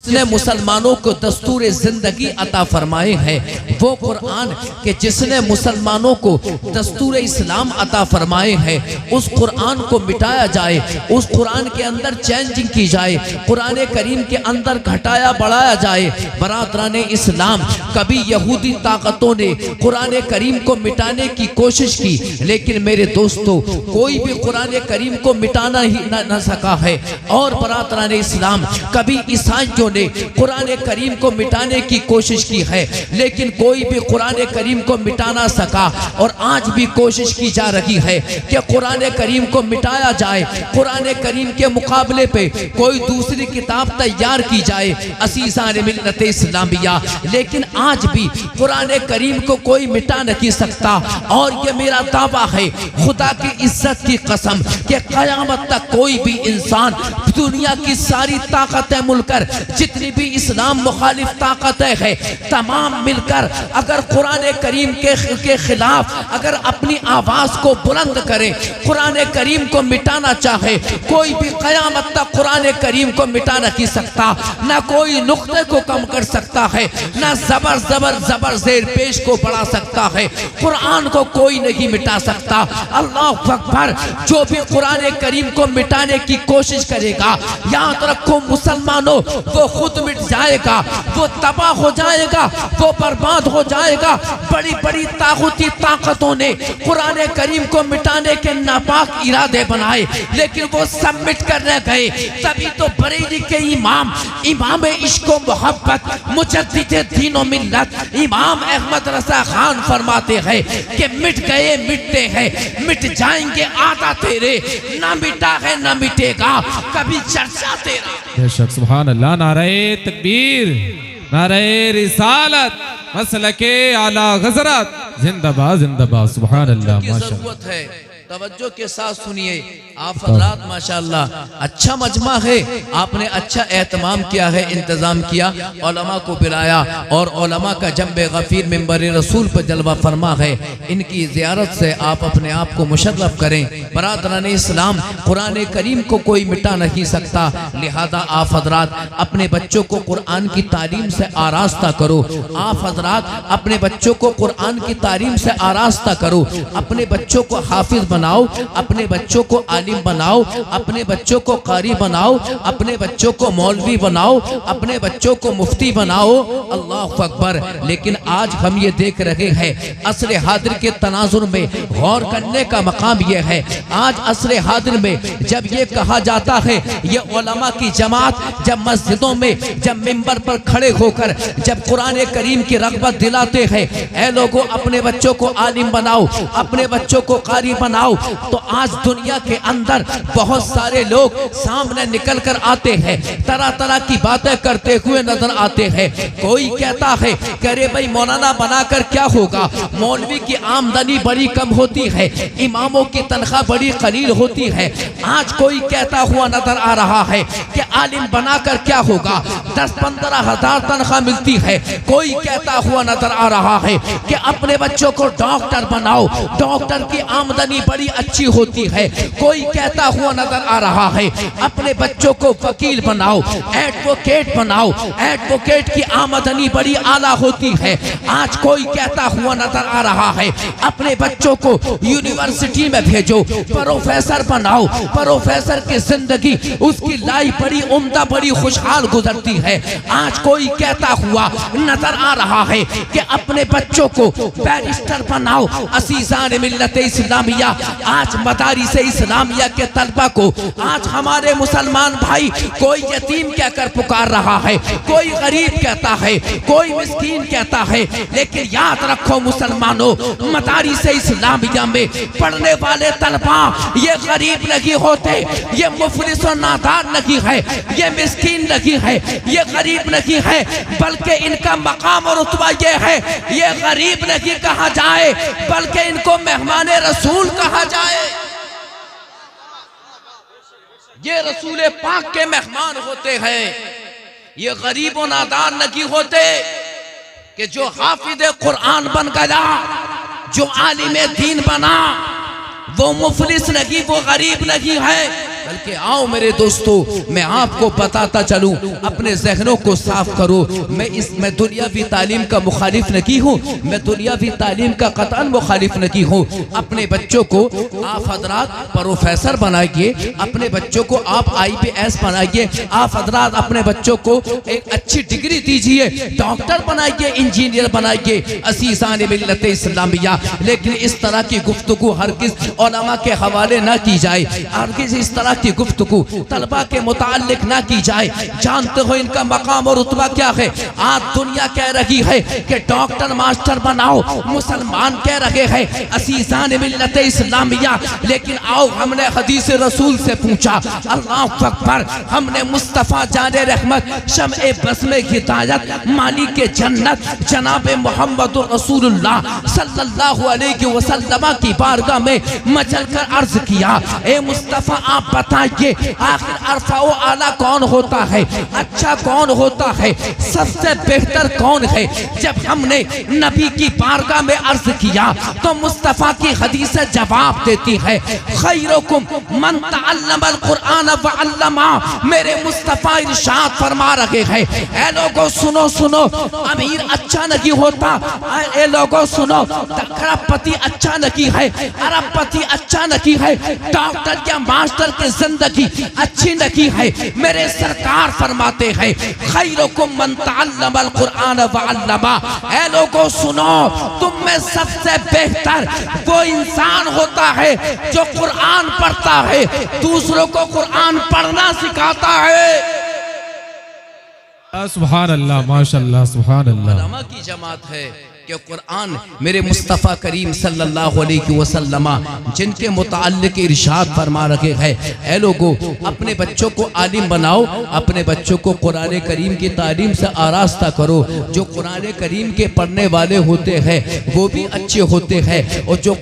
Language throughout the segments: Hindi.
जिसने मुसलमानों को दस्तूर जिंदगी अता फरमाए हैं, वो कुरान के जिसने मुसलमानों को दस्तूर इस्लाम अता फरमाए हैं, उस कुरान को मिटाया जाए, उस कुरान के अंदर चेंजिंग की जाए, कुरान करीम के अंदर घटाया बढ़ाया जाए। बरादराने इस्लाम, कभी यहूदी ताकतों ने कुरान करीम को मिटाने की कोशिश की, लेकिन मेरे दोस्तों कोई भी कुरान करीम को मिटाना ही न सका है। और बरादराने इस्लाम, कभी ईसाइयों ने कुरान करीम को मिटाने की कोशिश की है, लेकिन कोई भी कुरान करीम को मिटा ना सका। और आज भी कोशिश की जा रही है कि कुरान करीम को मिटाया जाए, कुरान करीम के मुकाबले पे कोई दूसरी किताब तैयार की जाए, असीज़ान मिल्लत इस्लामिया। लेकिन आज भी कुरान करीम को कोई मिटा नहीं सकता। और ये मेरा दावा है खुदा की इज्जत की कसम कि क़यामत तक कोई भी इंसान, दुनिया की सारी ताकतें मिलकर, जितनी भी इस्लाम मुखालिफ ताकतें हैं, तमाम मिलकर अगर कुरान करीम के खिलाफ अगर अपनी आवाज़ को बुलंद करें, कुरान करीम को मिटाना चाहे, कोई भी क़यामत तक कुरान करीम को मिटा नहीं सकता। ना कोई नुक्ते को कम कर सकता है, ना जबर जबर जबर जेर पेश को बढ़ा सकता है। कुरान को कोई नहीं मिटा सकता। अल्लाह अकबर। जो भी कुरान करीम को मिटाने की कोशिश करेगा, याद रखो मुसलमानों, वो खुद मिट जाएगा, वो तबाह हो जाएगा, वो बर्बाद हो जाएगा। बड़ी बड़ी ताकूती ताकतों ने कुरान करीम को मिटाने के नापाक इरादे बनाए, लेकिन वो सब मिट कर रह गए। तभी तो बरेली के इमाम इश्क व मोहब्बत मुजद्दिद दीन व मिल्लत इमाम अहमद रज़ा खान फरमाते हैं कि मिट गए मिटते हैं, मिट जाएंगे आदा तेरे, ना मिटा है ना मिटेगा कभी चर्चा तेरा। बेशक सुभान अल्लाह। नारे तकबीर, नारे रिसालत, मसलके आला गज़रत, जिंदाबाद जिंदाबाद। सुभान अल्लाह। माशाअल्लाह है, तवज्जो के साथ सुनिए आप हज़रात। माशाअल्लाह अच्छा मजमा है, आपने अच्छा एहतमाम किया है, इंतज़ाम किया, उलमा को बुलाया और उलमा का जंबे गफीर मिंबर रसूल पर जलवा फरमा है। इनकी ज़ियारत से आप अपने आप को मुशर्रफ करें। बरादरान इस्लाम, कुरान करीम को कोई मिटा नहीं सकता, लिहाजा आप हज़रात अपने बच्चों को कुरान की तालीम से आरास्ता करो। आप हज़रात अपने बच्चों को कुरान की तालीम से आरास्ता करो। अपने बच्चों को हाफिज बनाओ, अपने बच्चों को आलिम बनाओ, अपने बच्चों को कारी बनाओ, अपने बच्चों को मौलवी बनाओ, अपने बच्चों को मुफ्ती बनाओ। अल्लाह अकबर। लेकिन आज हम ये देख रहे हैं, असर हादिर के तनाजुर में गौर करने का मकाम यह है। आज असर हादिर में जब ये कहा जाता है, ये उलमा की जमात जब मस्जिदों में जब मिंबर पर खड़े होकर जब कुरान करीम की रग़बत दिलाते हैं, ऐ लोगों अपने बच्चों को आलिम बनाओ, अपने बच्चों को कारी बनाओ, तो आज दुनिया के अंदर बहुत सारे लोग सामने निकल कर आते हैं, तरह तरह की बातें करते हुए नजर आते हैं। कोई कहता है कि अरे भाई मौलाना बनाकर क्या होगा, मौलवी की आमदनी बड़ी कम होती है, इमामों की तनख्वाह बड़ी कलील होती है। आज कोई कहता हुआ नजर आ रहा है कि आलिम बनाकर क्या होगा, 10-15 हज़ार तनख्वाह मिलती है। कोई कहता हुआ नजर आ रहा है कि अपने बच्चों को डॉक्टर बनाओ, डॉक्टर की आमदनी बड़ी अच्छी होती है। कोई कहता हुआ नजर आ रहा है अपने बच्चों को वकील बनाओ, एडवोकेट बनाओ, एडवोकेट की आमदनी बड़ी आला होती है। आज कोई कहता हुआ नजर आ रहा है अपने बच्चों को यूनिवर्सिटी में भेजो, प्रोफेसर बनाओ, प्रोफेसर की जिंदगी उसकी लाइफ बड़ी उम्दा बड़ी खुशहाल गुजरती है। आज कोई कहता हुआ नजर आ रहा है कि अपने बच्चों को बैरिस्टर बनाओ। असीज़ान मिल्लत इस्लामिया, आज मदारिस इस्लामिया के तलबा को आज हमारे मुसलमान भाई कोई यतीम कहकर पुकार रहा है, कोई गरीब कहता है, कोई मिस्कीन कहता है। लेकिन याद रखो मुसलमानों, मदारिस इस्लामिया में पढ़ने वाले तलबा ये गरीब नहीं होते, ये मुफलिस और नादार नहीं है, ये मिस्कीन नहीं है, ये गरीब नहीं है, बल्कि इनका मकाम और रुतबा ये है, ये गरीब नहीं कहा जाए बल्कि इनको मेहमान रसूल कहा जाए। ये रसूल पाक के मेहमान होते हैं, ये गरीब और नादार नहीं होते कि जो हाफिज कुरान बन गया, जो आलिम दीन बना, वो मुफलिस नहीं, वो गरीब नहीं है, बल्कि आओ मेरे दोस्तों, मैं आपको बताता चलूं, अपने जहनों को साफ करो। मैं दुनियावी तालीम का मुखालिफ नहीं हूँ, मैं दुनियावी तालीम का कतन मुखालिफ नहीं हूँ। अपने बच्चों को आप हजरात प्रोफेसर बनाइए, अपने बच्चों को आप IPS बनाइए, आप हजरात अपने बच्चों को एक अच्छी डिग्री दीजिए, डॉक्टर बनाइए, इंजीनियर बनाइए, असीज़ान मिल्लत इस्लामिया। लेकिन इस तरह की गुफ्तगू हरगिज़ उलमा के हवाले ना की जाए, हरगिज़ इस तरह की गुफ्तगू तलबा के मुताल्लिक ना की जाए। जानते हो इनका मकाम और रुतबा क्या है? आज दुनिया कह रही है कि डॉक्टर मास्टर बनाओ, मुसलमान कह रहे हैं असीज़ान मिल्लत इस्लामिया। लेकिन आओ, हमने हदीस रसूल से पूछा, अल्लाह अकबर, हमने मुस्तफ़ा जाने रहमत शम्ए बस्मे हिदायत मालिक जन्नत जनाब मोहम्मद रसूलुल्लाह सल्लल्लाहु अलैहि वसल्लम की बारगाह में मचल कर अर्ज किया, ए मुस्तफ़ा आप बताइए आखिर अरफा व आला कौन होता है, अच्छा कौन होता है, सबसे बेहतर कौन है? जब हमने नबी की बारगाह में अर्ज किया तो मुस्तफ़ा की हदीस जवाब देती है, खैरुकुम मन तअल्लमल कुरआन व अल्लमा। मेरे मुस्तफ़ा इरशाद फरमा रहे हैं, ए लोगों सुनो सुनो, अमीर अच्छा नहीं होता, ए लोगों सुनो, खरबपति अच्छा नहीं है, अरबपति अच्छा नहीं है, डॉक्टर या मास्टर की जिंदगी अच्छी नहीं है। मेरे सरकार फरमाते हैं, खैरुकुम मन तअल्लमल कुरआन व अल्लमा। ए लोगों सुनो, तुम में सबसे बेहतर वो इंसान होता है जो कुरान पढ़ता है, दूसरों को कुरान पढ़ना सिखाता है। सुभान अल्लाह, माशाअल्लाह, सुभान अल्लाह। उलमा की जमात है कि कुरान मेरे मुस्तफ़ा करीम सल्लल्लाहु अलैहि वसल्लम जिनके मुताल्लिक इरशाद फरमा रखे हैं, ऐ लोगों अपने बच्चों को आलिम बनाओ, अपने बच्चों को कुरान करीम की तालीम से आरास्ता करो। जो कुरान करीम के पढ़ने वाले होते हैं वो भी अच्छे होते हैं, और जो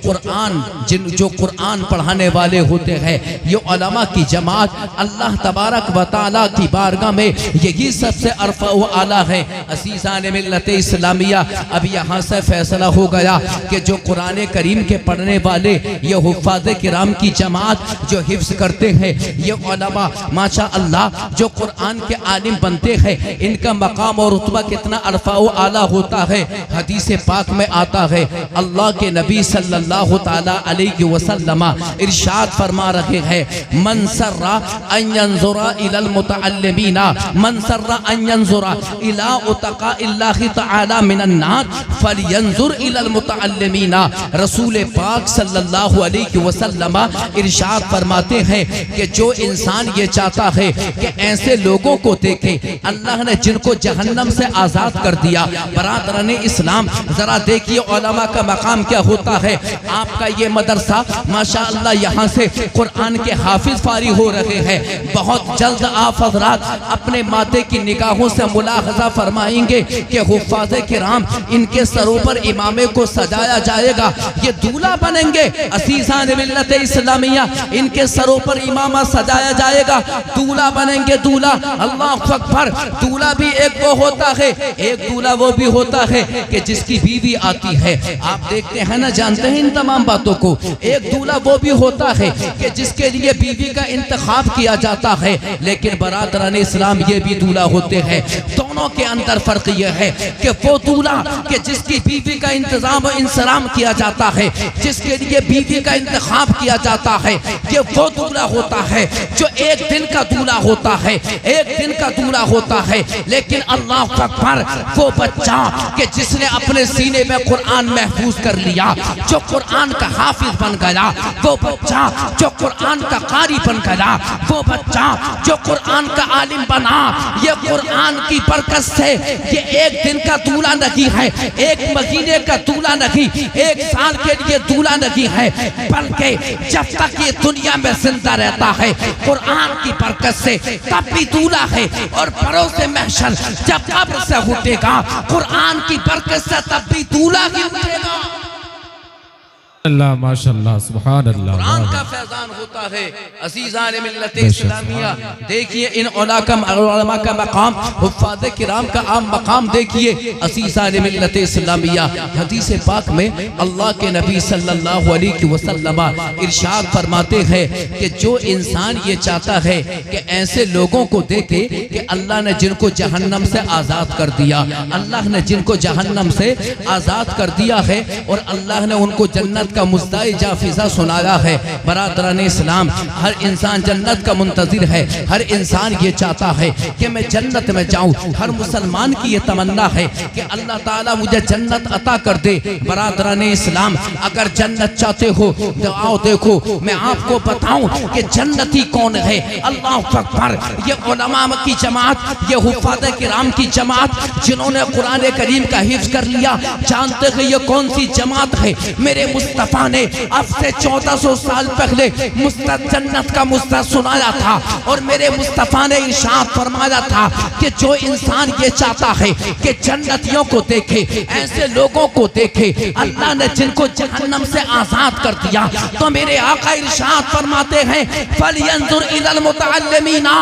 कुरान पढ़ाने वाले होते हैं ये उलमा की जमात अल्लाह तबारक व तआला की बारगाह में यही सबसे अरफा व आला है। असीज़ान मिल्लत इस्लामिया, अब यहाँ से फैसला हो गया कि जो कुरान करीम के पढ़ने वाले ये हुफ़ाज़ किराम की जमात जो हिफ्ज़ करते हैं, ये उलमा माशा अल्लाह जो कुरान के आलिम बनते हैं, इनका मकाम और रुतबा कितना अरफा व आला होता है। हदीस पाक में आता है, अल्लाह के नबी सल्लल्लाहु तआला अलैहि वसल्लम इरशाद फरमा रहे हैं, मन सर्रा अन यंजुरा इलल मुतअल्लिमीना मन सर्रा अन यंजुरा इला उतक़ाइल्लाहि तआला मिनन नार फलयंजुर इलल मुतअल्लिमीना। रसूल पाक सल्लल्लाहु अलैहि वसल्लम इरशाद फरमाते हैं कि जो इंसान ये चाहता है कि ऐसे लोगों को देखे अल्लाह ने जिनको जहन्नम से आज़ाद कर दिया। बरादरान इस्लाम, जरा देखिए उलमा का मकाम क्या होता है। आपका ये मदरसा माशाअल्लाह यहाँ से कुरान के हाफिज फारिग हो रहे हैं। बहुत जल्द आप हज़रात अपने माथे की निगाहों से मुलाहज़ा फरमाएंगे कि हुफ़ाज़ किराम इनके सरों पर इमामे को सजाया जाएगा, ये दूल्हा बनेंगे। असीज़ान मिल्लत इस्लामिया, इनके सरों पर इमामा सजाया जाएगा, दूल्हा बनेंगे, दूल्हा। अल्लाह अकबर। दूल्हा भी एक वो होता है, एक दूल्हा वो भी होता है कि जिसकी बीवी आती है। आप देखते हैं ना, जानते हैं इन तमाम बातों को। एक दूल्हा वो भी होता है कि जिसके लिए बीवी का इंतखाब किया जाता है। लेकिन बरादरान इस्लाम ये भी दूल्हा होते हैं। दोनों के अंदर फर्क यह है कि वो दूल्हा कि जिसकी बीवी का इंतजाम और इंसराम किया जाता है, जिसके लिए बीवी का इंतखाब किया जाता है, ये वो दूल्हा होता है जो एक दिन का दूल्हा होता है, एक दिन का दूल्हा होता है। लेकिन अल्लाह अकबर, वो बच्चा कि जिसने अपने सीने में कुरान महफूज कर लिया, जो कुरान का हाफिज बन गया, वो बच्चा जो कुरान का कारी बन गया, वो बच्चा जो कुरान का आलिम बना, ये कुरान की बरकत से ये एक दिन का दूल्हा नहीं है, एक महीने का दूल्हा नहीं, एक साल के लिए दूल्हा नहीं है, बल्कि जब तक ये दुनिया में जिंदा रहता है कुरान की बरकत से तब भी दूल्हा है। और भरोसे महशर जब कब्र से उठेगा कुरान की बरकत से तब भी दूल्हा ही उठेगा। अल्लाह माशाअल्लाह सुभान अल्लाह। कुरान का फैजान होता है। अज़ीज़ान मिल्लत इस्लामिया, देखिए इन उलमा का मकाम, हुफ़्फ़ाज़ किराम का आम मकाम देखिए। अज़ीज़ान मिल्लत इस्लामिया, हदीस पाक में अल्लाह के नबी सल्लल्लाहु अलैहि वसल्लम इरशाद फरमाते हैं कि जो इंसान ये चाहता है कि ऐसे लोगों को देखे कि अल्लाह ने जिनको जहन्नम से आज़ाद कर दिया, अल्लाह ने जिनको जहन्नम से आज़ाद कर दिया है और अल्लाह ने उनको जन्नत का मुस्ताई जाफिज़ा सुनाया है। बरादरान इस्लाम, हर इंसान जन्नत का मुंतज़िर है। हर इंसान ये चाहता है कि मैं जन्नत में जाऊं। हर मुसलमान की ये तमन्ना है कि अल्लाह ताला मुझे जन्नत अता कर दे। बरादरान इस्लाम, अगर जन्नत चाहते हो तो आओ देखो, मैं आपको बताऊं कि जन्नती कौन है। अल्लाह अकबर, ये उलमा की जमात, ये हुफ़्फ़ाज़ किराम की जमात जिन्होंने कुरान करीम का हिफ्ज़ कर लिया, जानते हैं ये कौन सी जमात है। मेरे मुस्तफ़ा ने अब से 1400 साल पहले जन्नत का मुस्तफ़ा सुनाया था और मेरे मुस्तफ़ा ने इरशाद फरमाया था कि जो इंसान ये चाहता है कि जन्नतियों को देखे, ऐसे लोगों को देखे अल्लाह ने जिनको जहन्नम से आजाद कर दिया, तो मेरे आका इरशाद फरमाते हैं फलयंजुर इलल मुतअल्लिमीना,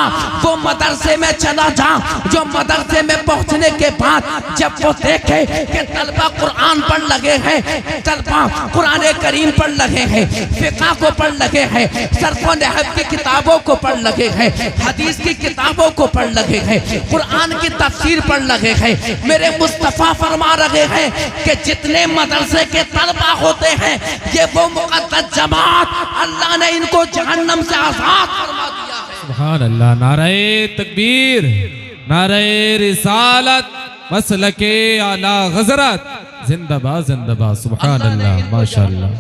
वो मदरसे में चला जा जो मदरसे में पहुंचने के बाद जब वो देखे कि तलबा कुरान पढ़ लगे हैं, तलबा कुरान करीम पढ़ लगे हैं, फिक़ह को पढ़ लगे हैं, सर्फ़ व नहव की किताबों को पढ़ लगे हैं, हदीस की किताबों को पढ़ लगे हैं, कुरान की तफसीर पढ़ लगे हैं। मेरे मुस्तफ़ा फरमा रहे हैं कि जितने मदरसे के तलबा होते हैं ये वो मुक़द्दस जमात, अल्लाह ने इनको जहन्नम से आज़ाद फरमा दिया है। सुभान अल्लाह। नारे तकबीर, नारे रिसालत, मसलके आला हज़रत, जिंदाबाद जिंदाबाद। सुभान अल्लाह माशाअल्लाह।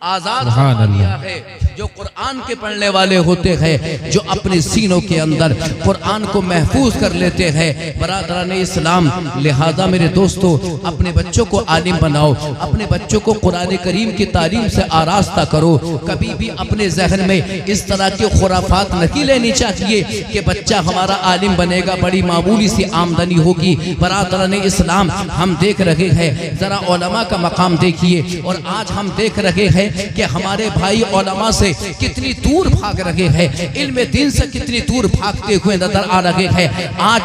आजाद फरमा दिया है। जो कुरान के पढ़ने वाले होते हैं, जो अपने सीनों के अंदर कुरान को महफूज कर लेते हैं। बरादरान इस्लाम, लिहाजा मेरे दोस्तों, अपने बच्चों को आलिम बनाओ, अपने बच्चों को कुरान करीम की तालीम से आरास्ता करो। कभी भी अपने जहन में इस तरह की खुराफात नहीं लेनी चाहिए कि बच्चा हमारा आलिम बनेगा, बड़ी मामूली सी आमदनी होगी। बरादरान इस्लाम, हम देख रहे हैं, जरा उलमा का मकाम देखिए, और आज हम देख रहे हैं कि हमारे भाई उलमा से कितनी दूर भाग रहे हैं, इल्म दीन से कितनी दूर भागते हुए नजर आ रहे हैं। आज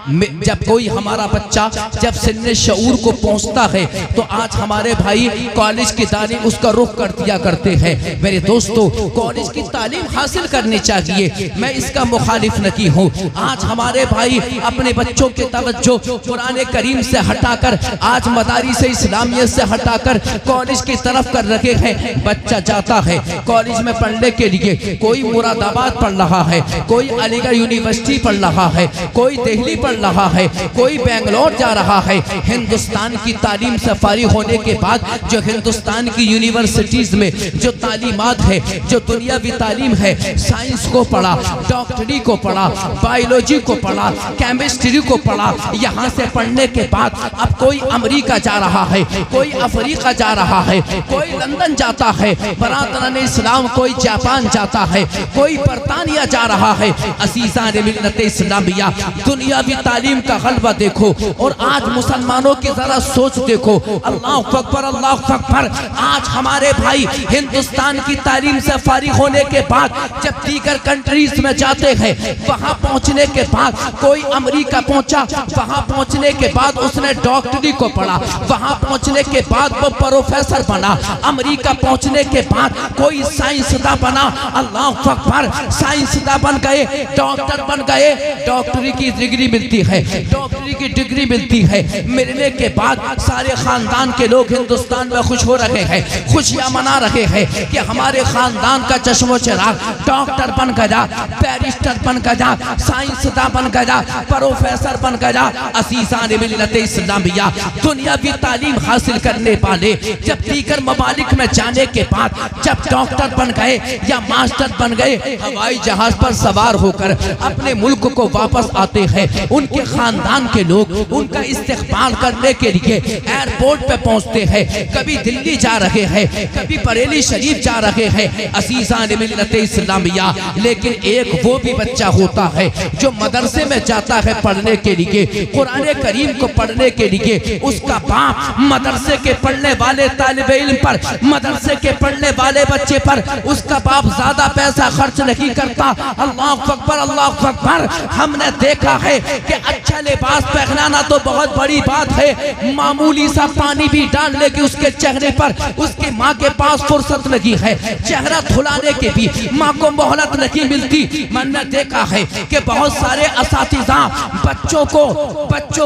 जब कोई हमारा बच्चा जब सिन्ने शऊर को पहुंचता है तो आज हमारे भाई कॉलेज की तालीम उसका रुख कर दिया करते हैं। मेरे दोस्तों, कॉलेज की तालीम हासिल करनी चाहिए, मैं इसका मुखालिफ नहीं हूँ। आज हमारे भाई अपने बच्चों के तवज्जो कुरान करीम से हटाकर, आज मदारिस इस्लामियत से हटाकर कॉलेज की तरफ कर रखे हैं। बच्चा जाता है कॉलेज में पढ़ने के लिए, कोई मुरादाबाद पढ़ रहा है, कोई अलीगढ़ यूनिवर्सिटी पढ़ रहा है, कोई दिल्ली पढ़ रहा है, कोई बेंगलोर जा रहा है। हिंदुस्तान की तालीम से फारिग होने के बाद जो हिंदुस्तान की यूनिवर्सिटीज में जो तालीमात है, जो दुनियावी तालीम है, साइंस को पढ़ा, डॉक्टरी को पढ़ा, बायोलॉजी को पढ़ा, केमिस्ट्री को पढ़ा। यहाँ से पढ़ने के बाद अब कोई अमेरिका जा रहा है, कोई अफ्रीका जा रहा है, कोई लंदन जाता है। बरादरान इस्लाम, कोई जापान जाता है, कोई बरतानिया जा रहा है। अज़ीज़ान मिल्लत इस्लामिया, दुनियावी तालीम का गलबा देखो, और आज मुसलमानों की जरा सोच देखो। अल्लाह अकबर, अल्लाह अकबर। आज हमारे भाई हिंदुस्तान की तालीम से फारिग होने के बाद जब दीगर कंट्रीज में जाते हैं, वहां पहुंचने के बाद कोई अमेरिका पहुंचा, वहां पहुंचने के बाद उसने डॉक्टरी को पढ़ा, वहां पहुंचने के बाद वो प्रोफेसर बना। अमेरिका पहुंचने के बाद कोई साइंसदान बना, अल्लाह अकबर, साइंसदान बन गए, डॉक्टर बन गए, डॉक्टरी की डिग्री मिलती है, डॉक्टरी की डिग्री मिलती है। मिलने के बाद सारे खानदान के लोग हिंदुस्तान में खुश हो रहे हैं, खुशियां मना रहे हैं कि हमारे खानदान का चश्मो चिराग डॉक्टर बन गया, बैरिस्टर बन गया, साइंसदान बन गया, प्रोफेसर बन गया। अज़ीज़ान मिल्लत इस्लामिया, दुनियावी तालीम हासिल करने वाले जब दीगर ममालिक में जाने के बाद जब डॉक्टर बन गए या मास्टर बन गए, हवाई जहाज पर सवार होकर अपने मुल्क को वापस आते हैं। उन उनके खानदान के लोग उनका इस्तेकबाल करने के लिए एयरपोर्ट पे पहुंचते हैं। कभी दिल्ली जा रहे हैं, कभी बरेली शरीफ जा रहे हैं असीज़ान मिल्लत इस्लामिया। लेकिन एक वो भी बच्चा होता है जो मदरसे में जाता है पढ़ने के लिए, कुरान करीम को पढ़ने के लिए। उसका बाप मदरसे के पढ़ने वाले तालिबे इल्म पर, मदरसे के पढ़ने वाले बच्चे पर उसका बाप ज्यादा पैसा खर्च नहीं करता। अल्लाह अकबर, अल्लाह अकबर। हमने देखा है कि अच्छा लिबास पहनाना तो बहुत बड़ी बात है, मामूली सा पानी भी डाल लेगी उसके चेहरे पर, उसकी माँ के पास फुर्सत नहीं है, चेहरा धुलाने के भी माँ को मोहलत नहीं मिलती। मैंने देखा है कि बहुत सारे असातिज़ा बच्चों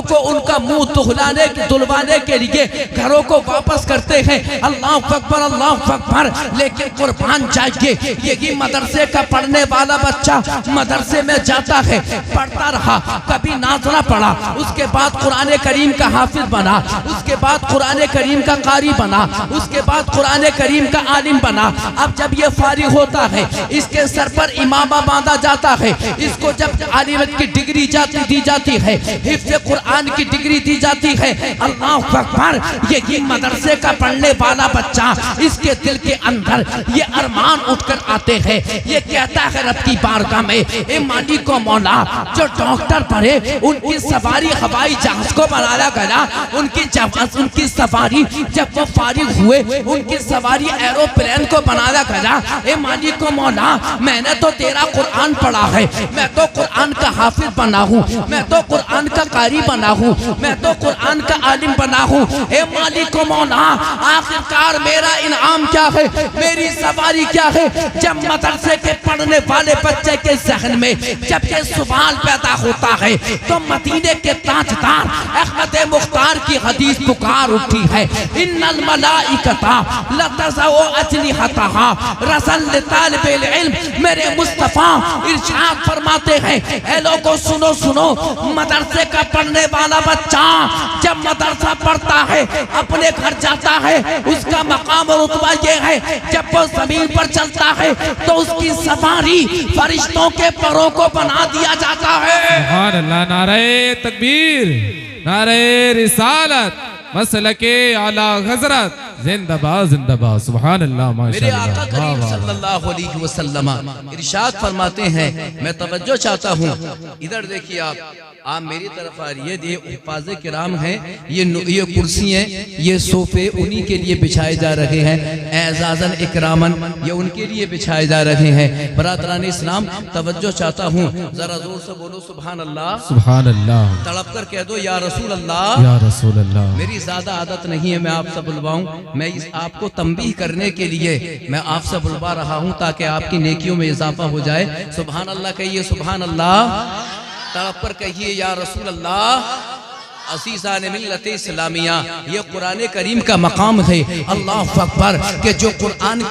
को उनका मुंह धुलवाने के लिए घरों को वापस करते हैं। अल्लाह अकबर, अल्लाह अकबर। लेकिन कुर्बान जाइए, यही मदरसे का पढ़ने वाला बच्चा मदरसे में जाता है, पढ़ता रहा, कभी नाज़रा पढ़ा, उसके बाद कुरान करीम का हाफिज बना, उसके बाद कुरान करीम का कारी बना, उसके बाद कुरान करीम का आलिम बना। अब जब ये फारिग होता है, इसके सर पर इमामा बांधा जाता है, इसको जब आलिमत की डिग्री दी जाती है, हिफ्ज़ कुरान की डिग्री दी जाती है। अल्लाह अकबर। यही मदरसे का पढ़ने वाला बच्चा, इसके दिल के अंदर ये अरमान उठकर आते हैं, ये कहता है रब की बारगाह में, ए मालिक को मौला, जो डॉक्टर पढ़े उनकी सवारी हवाई जहाज को बनाया गया, उनकी सवारी जब वो फारिग हुए उनकी सवारी एरोप्लेन को बनाया गया। ए मालिक को मौला, मैंने तो तेरा कुरान पढ़ा है, मैं तो कुरान का हाफिज बना हूँ, मैं तो कुरान का कारी बना हूँ, मैं तो कुरान का आलिम बना हूँ। ए मालिक को मौला, आखिरकार मेरा इनाम क्या है, मेरी सवारी क्या है? जब मदरसे के पढ़ने वाले बच्चे के ज़हन में जब ये सवाल पैदा होता है तो मदीने के ताजदार अहमद मुख्तार की हदीस पुकार उठी है, इन्नल मलाइकता लतज़उ अजनिहतहा रसन लितालिबिल इल्म। मेरे मुस्तफा इरशाद फरमाते हैं, ए लोगों सुनो सुनो, मदरसे का पढ़ने वाला बच्चा जब मदरसा पढ़ता है, अपने घर जाता है, उसका मकाम और रुतबा ये है, जब वो जमीन पर चलता है तो उसकी सवारी फरिश्तों के परों को बना दिया जाता है। सुभान अल्लाह। नारे तकबीर, नारे रिसालत, मसलके आला हजरत, जिंदाबाद जिंदाबाद। सुभान अल्लाह। मेरे आका करीम सल्लल्लाहु अलैहि वसल्लम इरशाद फरमाते हैं, मैं तवज्जो चाहता हूँ, इधर देखिए आप मेरी तरफ आ रही है। ये हुफ़ाज़े किराम हैं, ये कुर्सी हैं, ये सोफे उन्हीं के लिए बिछाए जा रहे हैं, एजाज़न इकरामन ये उनके लिए बिछाए जा रहे हैं। बरादरान इस्लाम, तवज्जो चाहता हूँ, जरा जोर से बोलो सुभान अल्लाह, सुभान अल्लाह। तड़प कर कह दो या रसूल अल्लाह, या रसूल अल्लाह। मेरी ज्यादा आदत नहीं है मैं आपसे बुलवाऊं, मैं इस आपको तंबीह करने के लिए मैं आपसे बुलवा रहा हूं ताकि आपकी नेकियों में इजाफा हो जाए। सुभान अल्लाह कहिए, सुभान अल्लाह। तड़प कर कहिए या रसूल अल्लाह। असीज़ान मिल्लत इस्लामिया, ये कुरान करीम का मकाम है। अल्लाह अकबर। के जो कुरान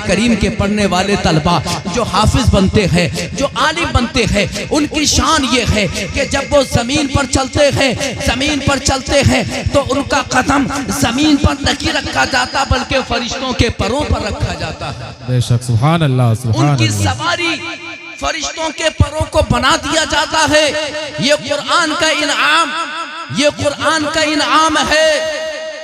करीम के पढ़ने वाले तलबा जो हाफिज बनते हैं, जो आलिम बनते हैं, उनकी शान ये है कि जब वो जमीन पर चलते हैं तो उनका कदम जमीन पर नहीं रखा जाता बल्कि फरिश्तों के परों पर रखा जाता है। बेशक। सुभान अल्लाह, सुभान उनकी अल्लाह। सवारी फरिश्तों के परों को बना दिया जाता है। ये कुरान का इनाम, ये कुरान का इनाम है।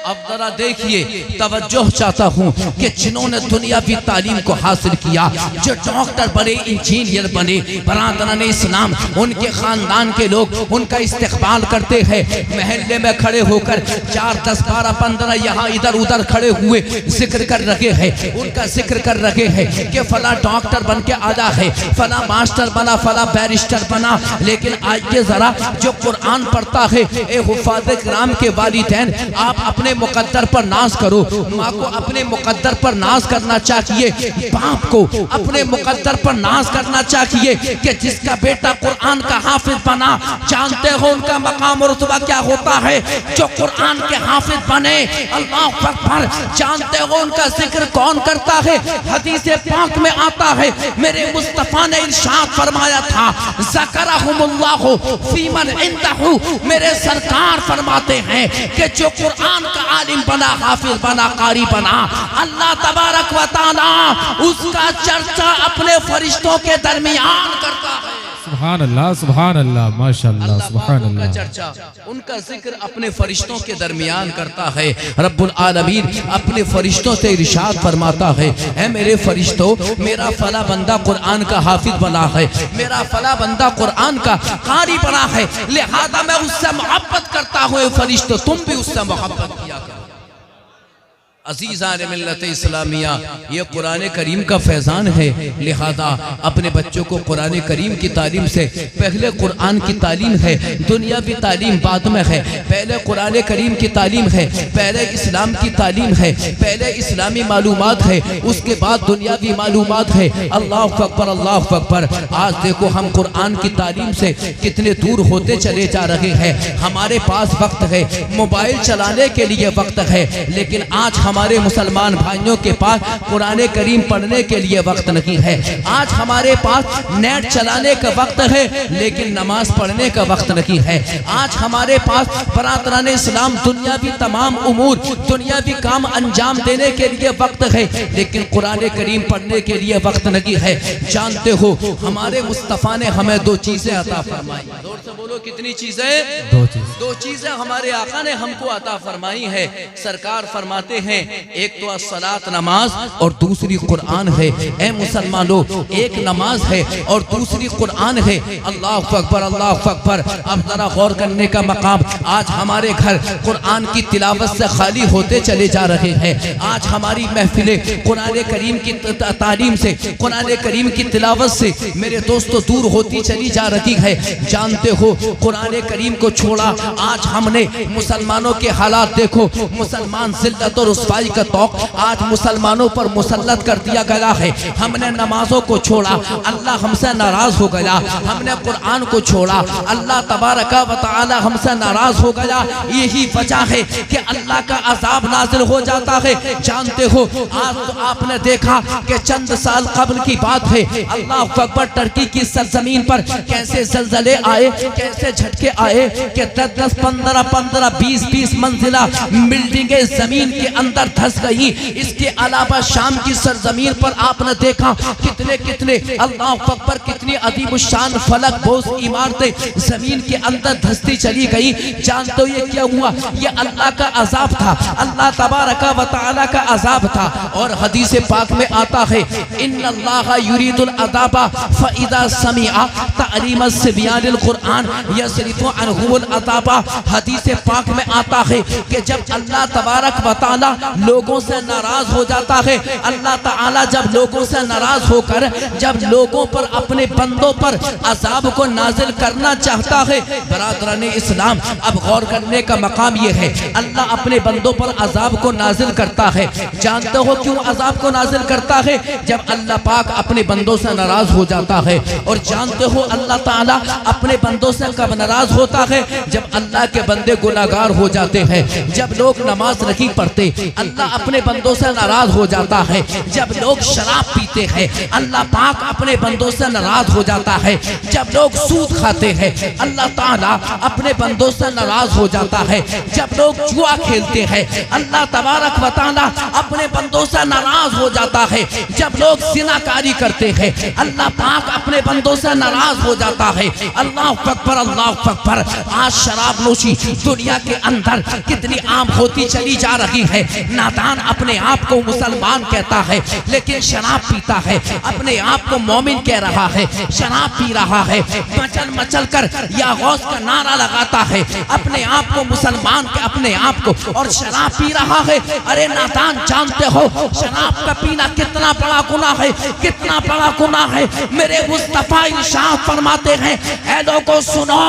अब जरा देखिए, तवज्जो चाहता हूँ कि जिन्होंने दुनियावी तालीम को हासिल किया, जो डॉक्टर बने, इंजीनियर बने, बरादरान इस्लाम, उनके खानदान के लोग उनका इस्तेकबाल करते हैं। महल्ले में खड़े होकर 4, 10, 12, 15 यहाँ इधर उधर खड़े हुए जिक्र कर रहे हैं, उनका जिक्र कर रहे हैं कि फला डॉक्टर बन के आया है, फला मास्टर बना, फला बैरिस्टर बना। लेकिन आइए जरा, जो कुरान पढ़ता है, ए हुफ़ाज़े किराम के वालिदैन, आप अपने मुकद्दर पर नाज करो। माँ को अपने मुकद्दर पर नाज करना चाहिए, बाप को अपने मुकद्दर पर नाज करना चाहिए कि जिसका बेटा कुरान का हाफिज बना। जानते हो उनका मकाम और रुतबा क्या होता है? जो कुरान के हाफिज बने, अल्लाह अकबर। जानते हो उनका जिक्र कौन करता है? हदीस पाक में आता है, मेरे मुस्तफा ने इरशाद फरमाया था, ज़करहुमुल्लाहु फीमन इंदहु। मेरे सरकार फरमाते हैं कि जो कुरान का आलिम बना, हाफिज बना, कारी बना, अल्लाह तबारक व तआला उसका चर्चा अपने फरिश्तों के दरमियान करता है। सुभान अल्लाह माशाअल्लाह अल्लाह सुभान पाकों का अल्लाह। चर्चा, उनका जिक्र अपने फरिश्तों के दरमियान करता है। रब्बुल आलमीन अपने फरिश्तों से इरशाद फरमाता है, ऐ मेरे फरिश्तों, मेरा फला बंदा कुरान का हाफिज बना है, मेरा फला बंदा कुरान का कारी बना है, लिहाजा मैं उससे मोहब्बत करता हूँ। फरिश्तों, तुम भी उससे मोहब्बत किया करो। अजीज़ान मिल्लत इस्लामिया, ये कुरान करीम का फैज़ान है, लिहाजा अपने बच्चों को कुरान करीम की तालीम से पहले कुरान की तालीम है, दुनियावी तालीम बाद में है। पहले कुरान करीम की तालीम है, पहले इस्लाम की तालीम है, पहले इस्लामी मालूमात है, उसके बाद दुनियावी मालूमात है। अल्लाह अकबर, अल्लाह अकबर। आज देखो हम कुरान की तालीम से कितने दूर होते चले जा रहे हैं। हमारे पास वक्त है, मोबाइल चलाने के लिए वक्त है, लेकिन आज हमारे मुसलमान भाइयों के पास कुरान करीम पढ़ने के लिए वक्त नहीं है। आज हमारे पास नेट चलाने का वक्त है, लेकिन नमाज पढ़ने का वक्त नहीं है। आज हमारे पास बरातरान इस्लाम दुनियावी तमाम उमूर, दुनियावी काम अंजाम देने के लिए वक्त है, लेकिन कुरान करीम पढ़ने के लिए वक्त नहीं है। जानते हो हमारे मुस्तफ़ा ने हमें दो चीजें अता फरमाई। जोर से बोलो, कितनी चीजें? दो चीजें हमारे आका ने हमको अता फरमाई है। सरकार फरमाते हैं, एक तो अस्सलात नमाज और दूसरी कुरान है। ए मुसलमानों, एक नमाज है और दूसरी कुरान है। अल्लाह अकबर, अल्लाह अकबर। अब जरा गौर करने का मकाम, आज हमारे घर कुरान की तिलावत से खाली होते चले जा रहे हैं। आज हमारी महफिलें कुरान करीम की तालीम से, कुरान करीम की तिलावत से मेरे दोस्तों दूर होती चली जा रही है। जानते हो कुरान करीम को छोड़ा आज हमने मुसलमानों के हालात देखो। मुसलमान जिल्लत और रुसवाई का तौक आज मुसलमानों पर मुसल्लत कर दिया गया है। हमने नमाजों को छोड़ा, अल्लाह हमसे नाराज हो गया। हमने कुरान को छोड़ा, अल्लाह तबारक व तआला हमसे नाराज हो गया। यही वजह है कि अल्लाह का अजाब नाजिल हो जाता है। जानते हो आज तो आपने देखा कि चंद साल कबल की बात है, अल्लाह अकबर, टर्की की सरजमीन पर कैसे जलजले आए, कैसे झटके आए कि 10-10, 15-15, 20-20 मंजिला बिल्डिंगें जमीन के अंदर धस गई। इसके अलावा शाम की सरजमीन पर आपने देखा कितने कितने अल्लाह अकबर, कितनी अदीब शान फलक बोस इमारतें जमीन के अंदर धसती चली गई। जानते हो ये क्या हुआ? ये अल्लाह का अजाब था, अल्लाह तबारक व तआला का अजाब था। और हदीस पाक में आता है, इन्नल्लाह युरीदुल अदाबा फइदा समिअ तअलीम सिबियानिल कुरान यसरिफु अनहुल अदाबा। हदीस पाक में आता है कि जब अल्लाह तबारक व तआला लोगों से नाराज हो जाता है, अल्लाह ताला जब लोगों से नाराज होकर जब लोगों पर, अपने बंदों पर अजाब को नाजिल करना चाहता है, बरादरान इस्लाम अब गौर करने का मकाम यह है, अल्लाह अपने बंदों पर अजाब को नाजिल करता है। जानते हो क्यों अजाब को नाजिल करता है? जब अल्लाह पाक अपने बंदों से नाराज हो जाता है। और जानते हो अल्लाह ताला अपने बंदों से कब नाराज होता है? जब अल्लाह के बंदे गुनाहगार हो जाते हैं, जब लोग नमाज नहीं पढ़ते, अल्लाह अपने बंदों से नाराज हो जाता है। जब लोग शराब पीते हैं, अल्लाह पाक अपने बंदों से नाराज हो जाता है। जब लोग सूद खाते हैं, अल्लाह ताला अपने बंदों से नाराज हो जाता है। जब लोग जुआ खेलते हैं, अल्लाह तबारक व तआला अपने बंदों से नाराज हो जाता है। जब लोग ज़िनाकारी करते हैं, अल्लाह पाक अपने बंदों से नाराज हो जाता है। अल्लाह अकबर, अल्लाह अकबर। आज शराब नोशी दुनिया के अंदर कितनी आम होती चली जा रही है। नादान अपने आप को मुसलमान कहता है, लेकिन शराब पीता है, अपने आप को मोमिन कह रहा है, शराब पी रहा है, मचल मचल कर या गौस का नारा लगाता है, अपने आप को मुसलमान के, अपने आप को, और शराब पी रहा है। अरे नादान, जानते हो शराब का पीना कितना बड़ा गुनाह है, कितना बड़ा गुनाह है। मेरे मुस्तफा इरशाद फरमाते हैं, ऐ लोगों सुनो,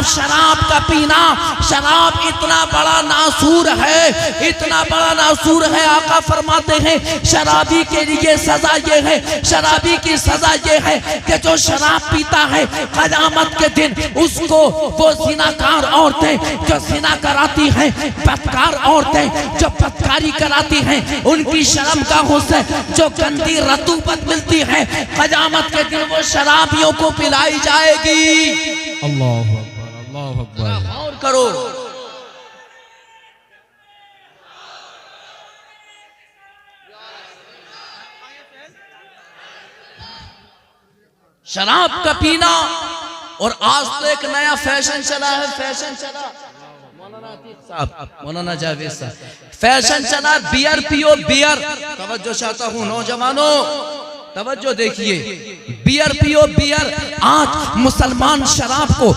शराब का पीना, शराब इतना बड़ा नासूर है, इतना बड़ा नासूर है। आका फरमाते हैं शराबी के लिए सजा ये है, शराबी की सजा ये है कि जो शराब पीता है, क़यामत के दिन उसको वो ज़िनाकार औरतें जो ज़िना कराती हैं, बदकार औरतें जो बदकारी कराती हैं, उनकी शर्मगाहों से जो गंदी रतूबत मिलती है, क़यामत के दिन वो शराबियों को पिलाई जाएगी। अल्लाह अकबर, अल्लाह अकबर। गौर करो, शराब का पीना। और आज तो एक नया फैशन चला है, फैशन चला मौलाना जावेद साहब, फैशन चला बियर पियो बियर। तवज्जो चाहता हूँ नौजवानों, तवज्जो देखिए, बियर पियो बियर। आज मुसलमान शराब को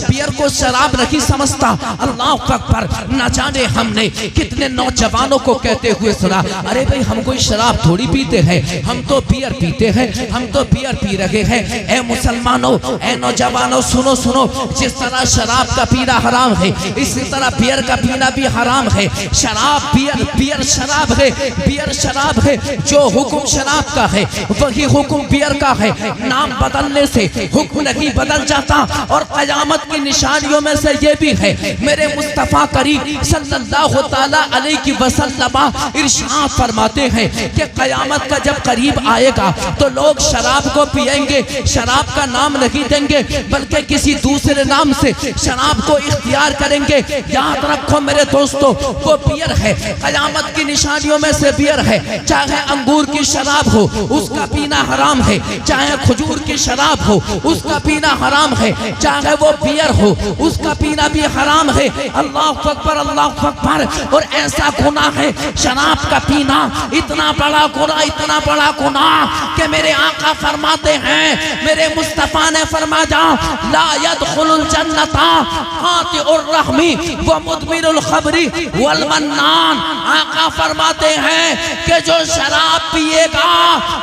बियर को शराब नहीं समझता। अल्लाह अकबर, न जाने हमने कितने नौजवानों को कहते हुए सुना, अरे भाई हम कोई शराब थोड़ी पीते हैं, हम तो बियर पीते हैं, हम तो बियर पी रहे हैं। ए मुसलमानों, ए नौजवानों, सुनो सुनो, जिस तरह शराब का पीना हराम है, इसी तरह बियर का पीना भी हराम है। शराब बियर, बियर शराब है, बियर शराब है। जो हुक्म शराब का है वही हुक्म बियर का है। नाम बदलने से हुक्म नहीं बदल जाता। और क़यामत की निशानियों में से ये भी है, मेरे मुस्तफ़ा करीम सल्लल्लाहु तआला अलैहि वसल्लम इरशाद फरमाते हैं कि क़यामत का जब करीब आएगा तो लोग शराब को पिएंगे, शराब का नाम नहीं देंगे बल्कि किसी दूसरे नाम से शराब को इख्तियार करेंगे। याद रखो मेरे दोस्तों, वो बियर है, क़यामत की निशानियों में से बियर है। चाहे अंगूर की शराब हो उसका पीना हराम है, चाहे खजूर की शराब हो उसका पीना हराम है, चाहे वो बियर हो उसका पीना भी हराम है। अल्लाह अकबर, अल्लाह अकबर। और ऐसा गुनाह है शराब का पीना, इतना बड़ा गुनाह, इतना बड़ा गुनाह कि मेरे आका फरमाते हैं, मेरे मुस्तफा ने फरमाया, ला यदखुलुल जन्नता कातिउर रहमी व मुदमिनुल खबरी वल मन्नान। आका फरमाते हैं कि जो शराब पिएगा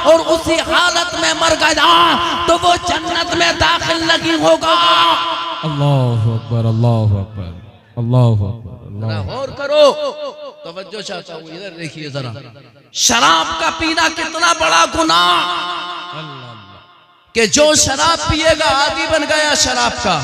और उसी हालत में मर गया तो वो जन्नत में दाखिल नहीं होगा। अल्लाह अकबर, अल्लाह अकबर, अल्लाह अकबर। गौर करो, तवज्जो चाहता हूँ, इधर देखिए जरा, शराब का पीना कितना बड़ा गुनाह कि जो शराब पिएगा आदी बन गया शराब का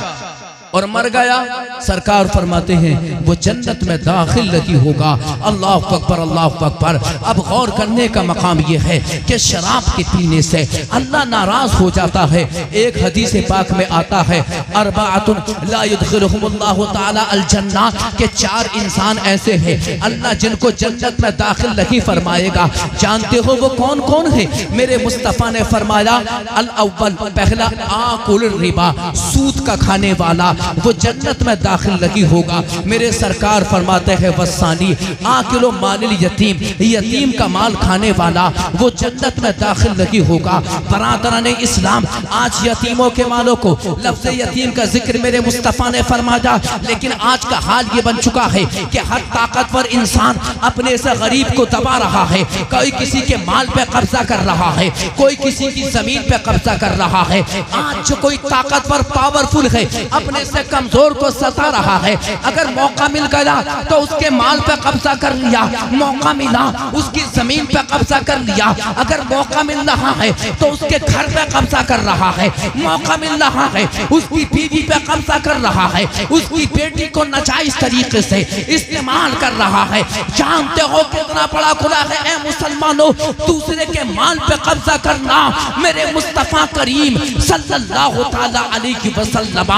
और मर गया। सरकार फरमाते हैं वो जन्नत में दाखिल नहीं होगा। अल्लाह अकबर, अल्लाह अकबर। अब गौर करने का मकाम ये है कि शराब के पीने से अल्लाह नाराज हो जाता है। एक हदीस पाक में आता है, अरबाअतुन ला युदखिलुहुमुल्लाहु तआला अल जन्ना, के 4 इंसान ऐसे हैं अल्लाह जिनको जन्नत में दाखिल नहीं फरमाएगा। जानते हो वो कौन कौन है? मेरे मुस्तफ़ा ने फरमाया, अल अव्वल, पहला, आकुल रिबा, सूद का खाने वाला, वो जन्नत में दाखिल नहीं होगा। मेरे सरकार फरमाते हैं, वसानी आकिलो मालिल यतीम, यतीम का माल खाने वाला, वो जन्नत में दाखिल नहीं होगा। बरादरान इस्लाम, आज यतीमों के मालों को, लफ्ज़ यतीम का जिक्र मेरे मुस्तफ़ा ने फरमाया, लेकिन आज का हाल ये बन चुका है कि हर ताकतवर इंसान अपने से गरीब को दबा रहा है। कोई किसी के माल पे कब्जा कर रहा है, कोई किसी की जमीन पे कब्जा कर रहा है। आज जो कोई ताकतवर पावरफुल है अपने से कमजोर को सता रहा है। अगर मौका मिल गया तो उसके माल पे कब्जा कर लिया, मौका मिला उसकी जमीन पे कब्जा कर लिया। अगर मौका मिल रहा है तो उसके घर पे कब्जा कर रहा है, मौका मिल रहा है उसकी बीवी पे कब्जा कर रहा है, उसकी बेटी को नाजायज तरीके से इस्तेमाल कर रहा है। जानते हो कितना बड़ा गुनाह है ए मुसलमानों, दूसरे के माल पे कब्जा करना। मेरे मुस्तफा करीम सल्लल्लाहु तआला अलैहि वसल्लम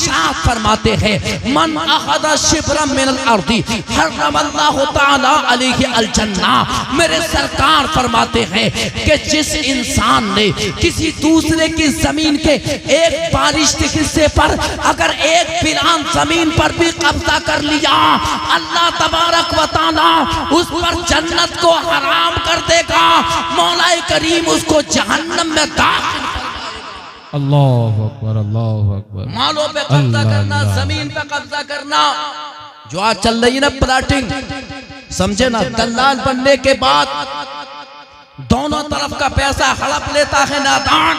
इरशाद फरमाते हैं, मन अखदा शिब्रम मिनल अर्दी हर्रमल्लाहु तआला अलैहि अल जन्ना। मेरे सरकार फरमाते हैं कि जिस इंसान ने किसी दूसरे की जमीन के एक बारिश के हिस्से पर अगर एक बिलान जमीन पर भी कब्जा कर लिया, अल्लाह तबारक व तआला उस पर जन्नत को हराम कर देगा। मौलाए करीम उसको जहन्नम में दाखिल। अल्लाह अकबर, अल्लाह अकबर। मालों पे कब्जा करना, जमीन पे कब्जा करना, जो आज चल रही ना प्लाटिंग, समझे ना, दलाल बनने के बाद दोनों तरफ का पैसा हड़प लेता है नादान,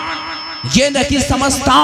ये नहीं समझता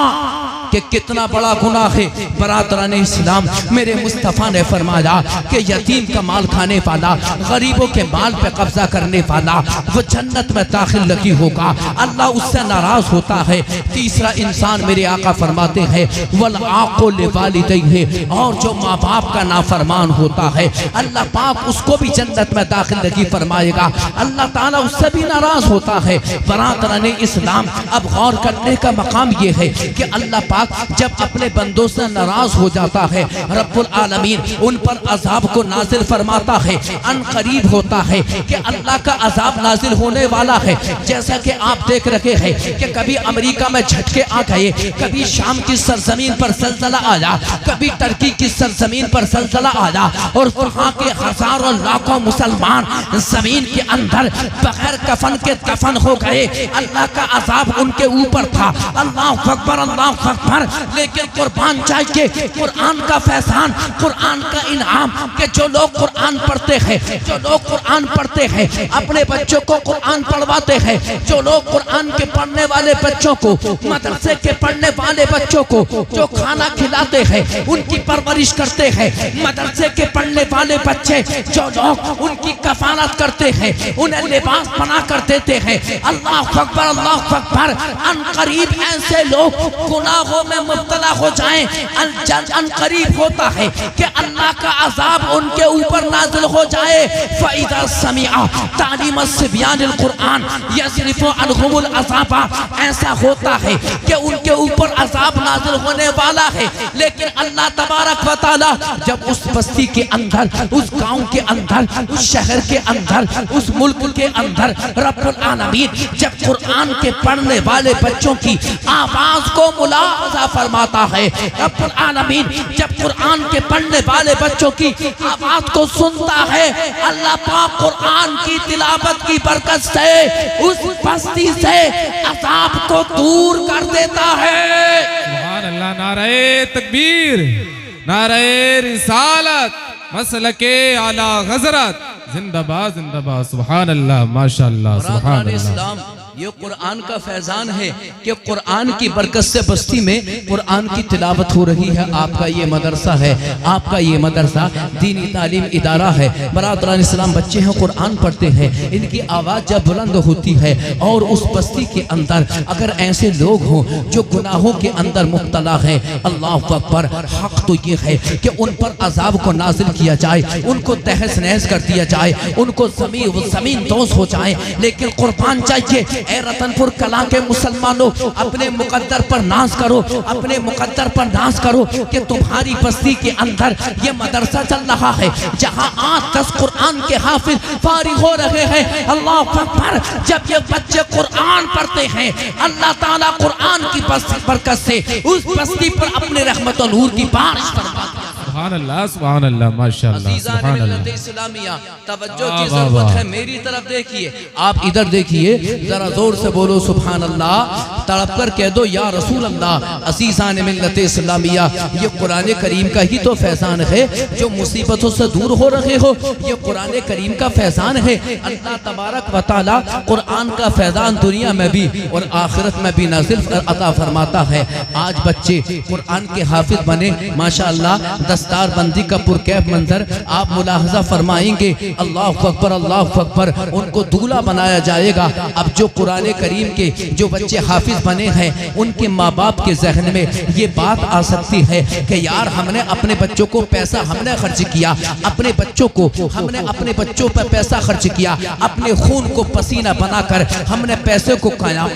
कि कितना बड़ा गुनाह है। बरादरान इस्लाम, मेरे मुस्तफ़ा ने फरमाया कि यतीम का माल खाने वाला, गरीबों के माल पे कब्जा करने वाला, वो जन्नत में दाखिल नहीं होगा, अल्लाह उससे नाराज होता है। तीसरा इंसान मेरे आका फरमाते हैं, वल आक़ुल लिवालिदैहि, और जो माँ बाप का नाफरमान होता है अल्लाह पाक उसको भी जन्नत में दाखिल नहीं फरमाएगा, अल्लाह ताला उससे भी नाराज होता है। बरादरान इस्लाम, अब गौर करने का मकाम ये है कि अल्लाह पाक पाक जब अपने बंदों से नाराज हो जाता है, रब्बुल आलमीन उन पर अजाब को नाजिल फरमाता है। अन करीब होता है कि अल्लाह का अजाब नाजिल होने वाला है। जैसा कि आप देख रहे हैं कि कभी अमेरिका में झटके आ गए, कभी शाम की सरजमीन पर ज़लज़ला आया, कभी टर्की की सरजमीन पर ज़लज़ला आया और वहाँ के हजारों लाखों मुसलमान जमीन के अंदर बगैर कफन के दफन हो गए। अल्लाह का अजाब उनके ऊपर था। अल्लाह अकबर, अल्लाह अकबर। लेकिन कुर्बान चाहिए कुरान का फैजान, कुरान का इनाम कि जो लोग कुरान पढ़ते हैं, जो लोग कुरान पढ़ते हैं, अपने बच्चों को कुरान पढ़वाते हैं, जो लोग कुरान के पढ़ने वाले बच्चों को, मदरसे के पढ़ने वाले बच्चों को जो खाना खिलाते हैं, उनकी परवरिश करते हैं, मदरसे के पढ़ने वाले बच्चे जो लोग उनकी कफालत करते हैं, उन्हें लिबास बना कर देते हैं। अल्लाह अकबर, अल्लाह अकबर। अन करीब ऐसे लोग गुनाहों में मुब्तला हो जाएं, अन करीब होता है कि अल्लाह का अजाब उनके ऊपर नाजिल हो जाए। फ़इज़ा समिअ तालीम सिब्यानिल कुरान यज़रिफ़ु अन्हुमुल अज़ाबा, ऐसा होता है कि उनके ऊपर अजाब नाजिल होने वाला है। लेकिन अल्लाह तबारक व तआला जब उस बस्ती के अंदर, उस गांव के अंदर, उस शहर के अंदर, उस मुल्क के अंदर रब्बुल आलमीन जब कुरान के पढ़ने वाले बच्चों की आवाज को मुलाहज़ा फरमाता है, रब्बुल आलमीन जब कुरान के पढ़ने वाले बच्चों की आवाज को सुनता है, अल्लाह पाक कुरान की तिलावत की बरकत से उस बस्ती से अज़ाब को दूर कर देता है। सुभान अल्लाह। नारे तकबीर, नारे रिसालत, मसलके आला हजरत, जिंदाबाद जिंदाबाद। सुभान अल्लाह, माशाअल्लाह, सुभान अल्लाह। ये कुरान का फैजान है कि कुरान की बरकत से बस्ती में कुरान की तिलावत हो रही है। आपका ये मदरसा है, आपका ये मदरसा दीनी तालीम इदारा है। बरादरान इस्लाम बच्चे हैं, कुरान पढ़ते हैं, इनकी आवाज़ जब बुलंद होती है और उस बस्ती के अंदर अगर ऐसे लोग हों जो गुनाहों के अंदर मुब्तला है, अल्लाह अकबर, हक तो ये है कि उन पर अजाब को नाजिल किया जाए, उनको तहस नहस कर दिया जाए, उनको जमीन दोष हो जाए। लेकिन कुर्बान चाहिए ए रतनपुर कला के मुसलमानों, अपने मुकद्दर पर नाज करो, अपने मुकद्दर पर नाज करो कि तुम्हारी बस्ती के अंदर ये मदरसा चल रहा है जहां 8-10 कुरान के हाफिज फारिग हो रहे हैं। अल्लाह अकबर। जब ये बच्चे कुरान पढ़ते हैं, अल्लाह ताला कुरान की बरकत से उस बस्ती पर अपने रहमत और नूर की बारिश फरमाता है। सुभान अल्लाह, सुभान अल्लाह, माशाअल्लाह, सुभान अल्लाह। इस्लामिया तवज्जो की जरूरत है, मेरी तरफ देखिए, आप इधर देखिए, जरा जोर से बोलो सुभान अल्लाह, तड़प कर कह दो या रसूल अल्लाह। अज़ीज़ान मिल्लत इस्लामिया, ये कुरान करीम का ही तो फैजान है। जो मुसीबतों से दूर हो रहे हो, ये कुरान करीम का फैजान है। अल्लाह तबारक व तआला कुरान का फैजान दुनिया में भी और आखिरत में भी नाज़िल अता फरमाता है। आज बच्चे कुरान के हाफिज बने, माशाअल्लाह। दस्तार बंदी का पुरकैफ मंजर आप मुलाहजा फरमाएंगे। अल्लाह अकबर, अल्लाह अकबर। उनको दूल्हा बनाया जाएगा। अब जो कुरान करीम के जो बच्चे हाफिज बने हैं, उनके माँ बाप के जहन में ये बात आ सकती है कि यार हमने अपने बच्चों को पैसा हमने खर्च किया, अपने बच्चों को हमने अपने बच्चों पर पैसा खर्च किया, अपने खून को पसीना बनाकर हमने पैसे को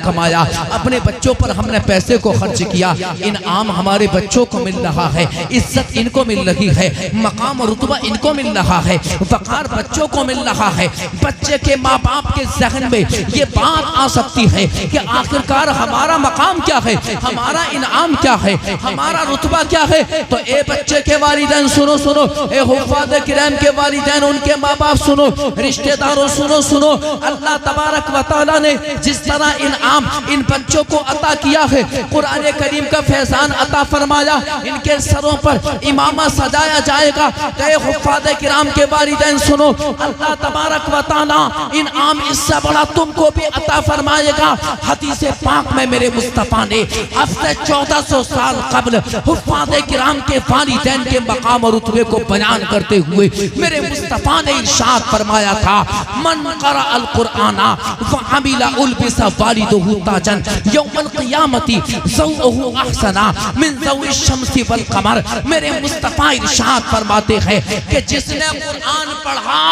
कमाया, अपने बच्चों पर हमने पैसे को खर्च किया। इनाम हमारे बच्चों को मिल रहा है, इज्जत इनको मिल रही है, मकाम और रुतबा इनको मिल रहा है, वकार बच्चों को मिल रहा है। बच्चे के माँ बाप के जहन में ये बात आ सकती है कि आखिरकार हमारा मकाम क्या है, हमारा इनाम क्या है, हमारा रुतबा क्या है। तो ए बच्चे के वालिदैन सुनो सुनो, ए हुफ़ाज़ किराम के वालिदैन उनके माँ बाप सुनो, रिश्तेदारों सुनो सुनो। अल्लाह तबारक व तआला ने जिस तरह इनाम इन बच्चों को अता किया है, कुरान करीम का फैजान अता फरमाया, इनके सरों पर इमामा सजाया जाएगा। ए हुफ़ाज़ किराम के वालिदैन सुनो, अल्लाह तबारक व तआला इनाम इससे बड़ा तुमको भी अता फरमाएगा। हदीस पाक में मेरे मुस्तफ़ा ने अब से 1400 साल कब्ल हुफ़ाज़ किराम के वालिदैन के मकाम और रुतबे को बयान करते हुए मेरे मुस्तफ़ा ने इरशाद फरमाया था, मन क़रा अल कुरआना व अमिला उल्बिसा वालिदुहु ताजन यौमल क़ियामती ज़ौअहु अहसना मिन ज़ौइ शम्सी वल क़मर। मेरे मुस्तफ़ा इरशाद फरमाते हैं कि जिसने कुरान पढ़ा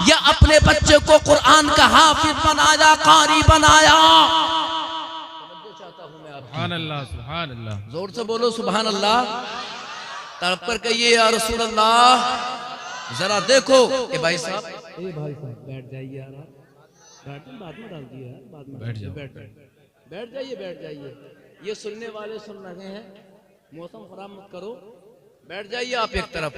या अपने बच्चे को कुरान का हाफिज बनाया, कारी बनाया, सुभान अल्लाह, सुभान अल्लाह। जोर से बोलो सुभान अल्लाह। तड़प कर कहिए या रसूल अल्लाह। जरा देखो ए भाई साहब, बैठ जाइए यार, बाद में डाल दिया, बाद में बैठ जाओ, बैठ जाइए। ये सुनने वाले सुन रहे हैं, मौसम खराब मत करो, बैठ जाइए आप एक तरफ।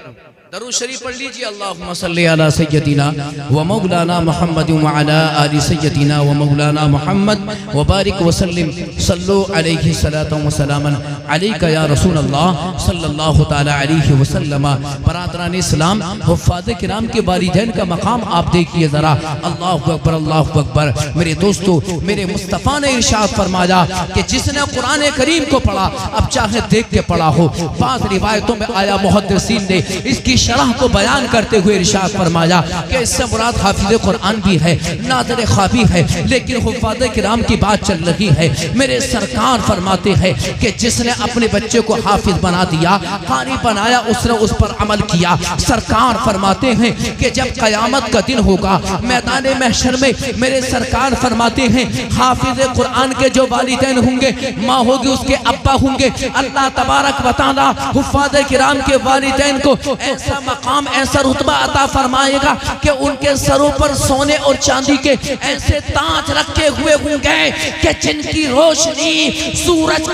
दरूद शरीफ पढ़ लीजिए, अल्लाहुम्मा सल्ली अला सय्यदिना व मौलाना मुहम्मद व अला आलि सय्यदिना व मौलाना मुहम्मद व बारिक व सल्लिम सल्लु अलैहि सलातु व सलामन अलैका या रसूल अल्लाह सल्लल्लाहु तआला अलैहि वसल्लम। बरादरान इस्लाम, हुफ़्फ़ाज़ किराम के वालिदैन का मकाम आप देखिए जरा। अल्लाहु अकबर, अल्लाहु अकबर। मेरे दोस्तों, मेरे मुस्तफ़ा ने इरशाद फरमाया कि जिसने कुरान करीम को पढ़ा, अब चाहे देख के पढ़ा हो, बाज़ रिवायतों में आया मुहद्दिसीन ने इसकी शरह को बयान करते हुए इरशाद फरमाया कि इससे मुराद हाफिज़ कुरान भी है, नाज़िर ख़्वाह भी है, लेकिन हुफ़्फ़ाज़ किराम की बात चल रही है। मेरे सरकार फरमाते हैं कि जिसने अपने बच्चे को हाफिज बना दिया, कारी बनाया, उसने उस पर अमल किया। सरकार फरमाते हैं कि जब क़यामत का दिन होगा मैदान महशर में, मेरे सरकार फरमाते हैं हाफिज़ कुरान के जो वालिदैन होंगे, माँ होगी, उसके अब्बा होंगे, अल्लाह तबारक व तआला हुफ़्फ़ाज़ किराम के वालिदैन को ऐसा मकाम, ऐसा रुतबा अता फरमाएगा कि उनके सरों पर सोने और चांदी के ऐसे ताज रखे हुए होंगे कि जिनकी रोशनी सूरज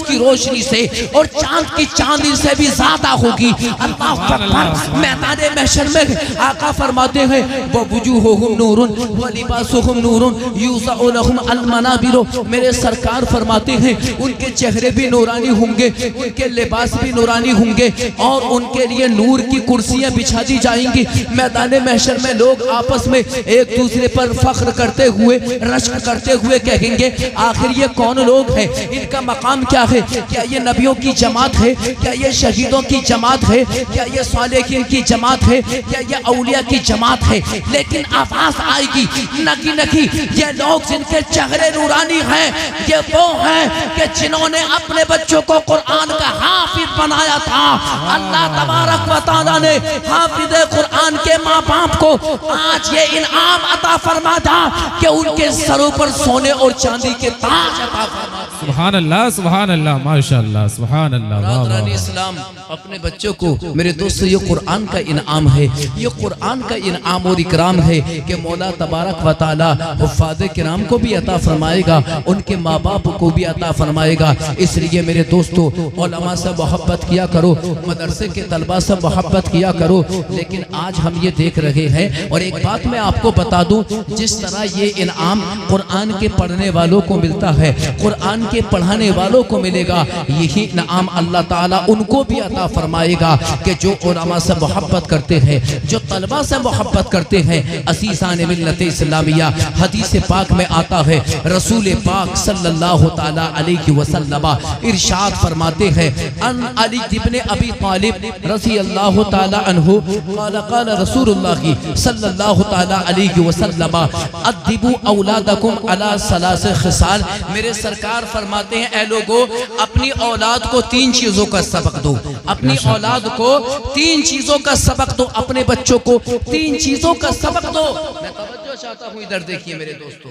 की रोशनी से और चांद की चांदी से भी ज्यादा होगी। अल्लाह अकबर। मैदान महशर में आका फरमाते हैं वो वुजूहुहुम नूरुन व लिबासुहुम नूरुन युज़अ लहुम अल मनाबिर। मेरे सरकार फरमाते हैं उनके चेहरे भी नूरानी होंगे, उनके लिबास भी नूरानी होंगे और उनके लिए नूर की कुर्सियां बिछा दी जाएंगी। मैदान महशर में लोग आपस में एक दूसरे पर फख्र करते हुए, रश्क करते हुए कहेंगे आखिर ये कौन लोग हैं, इनका मकाम क्या है? क्या ये नबियों की जमात है? क्या ये शहीदों की जमात है? क्या ये सालिहीन की जमात है? क्या ये औलिया की जमात है? लेकिन आवाज आएगी नकी नकी, ये लोग जिनके चेहरे नूरानी हैं, ये वो हैं कि जिन्होंने अपने बच्चों को कुरान का हाफिज बनाया था। अल्लाह तबारक व तआला ने हाफिज कुरान के माँ बाप को आज ये इनाम अता फरमाया कि उनके सरों पर सोने और चांदी के ताज अता फरमाया। सुभान अल्लाह, सुभान अल्लाह, माशाअल्लाह, सुभान अल्लाह। बरादरान इस्लाम, अपने बच्चों को, मेरे दोस्तों, ये कुरान का इनाम है, ये कुरान का इनाम और इकराम है कि मौला तबारक व तआला हुफ़्फ़ाज़ किराम को भी अता फरमाएगा, उनके माँ बाप को भी अता फरमाएगा। इसलिए मेरे दोस्तों, उलमा से मोहब्बत किया करो, मदरसे के तलबा से मोहब्बत किया करो। लेकिन आज हम ये देख रहे हैं, और एक बात मैं आपको बता दूं, जिस तरह ये इनाम कुरान के पढ़ने वालों को मिलता है, कुरान के पढ़ाने वालों को मिलेगा, यही इनाम अल्लाह ताला उनको भी अता फरमाएगा कि जो उलमा से मोहब्बत करते हैं, जो तलबा से मोहब्बत करते हैं। असीसान मिल्लत इस्लामिया, हदीस पाक में आता है, रसूल पाक सल्लल्लाहु ताला अलैहि वसल्लम इरशाद फरमाते हैं, अन अली इब्न अबी तालिब रज़ियल्लाहु ताला अन्हु क़ाल क़ाल रसूलुल्लाह सल्लल्लाहु ताला अलैहि वसल्लम अद्दिबू औलादकुम अला सलास खिसाल। मेरे सरकार फरमाते हैं, ऐ लोगों, अपनी औलाद को 3 चीजों का सबक दो, अपनी औलाद को 3 चीजों का सबक दो, अपने बच्चों को 3 चीजों का सबक दो। मैं तवज्जो चाहता हूँ, इधर देखिए मेरे दोस्तों,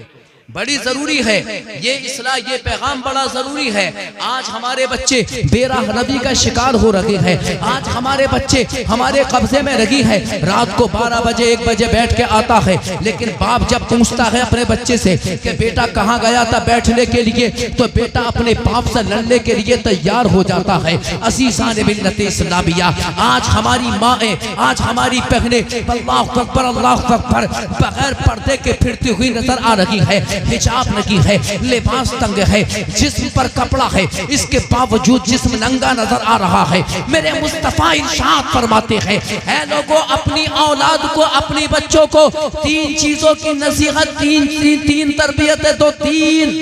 बड़ी जरूरी है ये इस्लाह, ये पैगाम बड़ा जरूरी है। आज हमारे बच्चे बेराहनवी का शिकार हो रहे हैं, आज हमारे बच्चे हमारे कब्जे में रही है। रात को 12 बजे 1 बजे बैठ के आता है, लेकिन बाप जब पूछता है अपने बच्चे से कि बेटा कहाँ गया था बैठने के लिए, तो बेटा अपने बाप से लड़ने के लिए तैयार हो जाता है। अज़ीज़ान मिल्लत इस्लामिया, आज हमारी माएँ, आज हमारी बहनें अल्लाहु अकबर, अल्लाहु अकबर, बगैर पर्दे के फिरती हुई नजर आ रही है, हिजाब नहीं है, लिबास तंग है, जिस्म पर कपड़ा है, इसके बावजूद जिस्म नंगा नजर आ रहा है। मेरे मुस्तफा इरशाद फरमाते हैं, ऐ लोगों, अपनी औलाद को, अपनी बच्चों को 3 चीजों की नसीहत, 3 तरबियतें दो। 3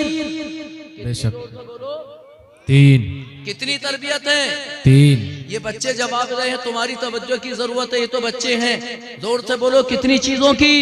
बेशक 3 कितनी तरबियत है? 3। ये बच्चे जवाब रहे हैं, तुम्हारी तवज्जो की जरूरत है, ये तो बच्चे हैं। जोर से बोलो, कितनी चीजों की?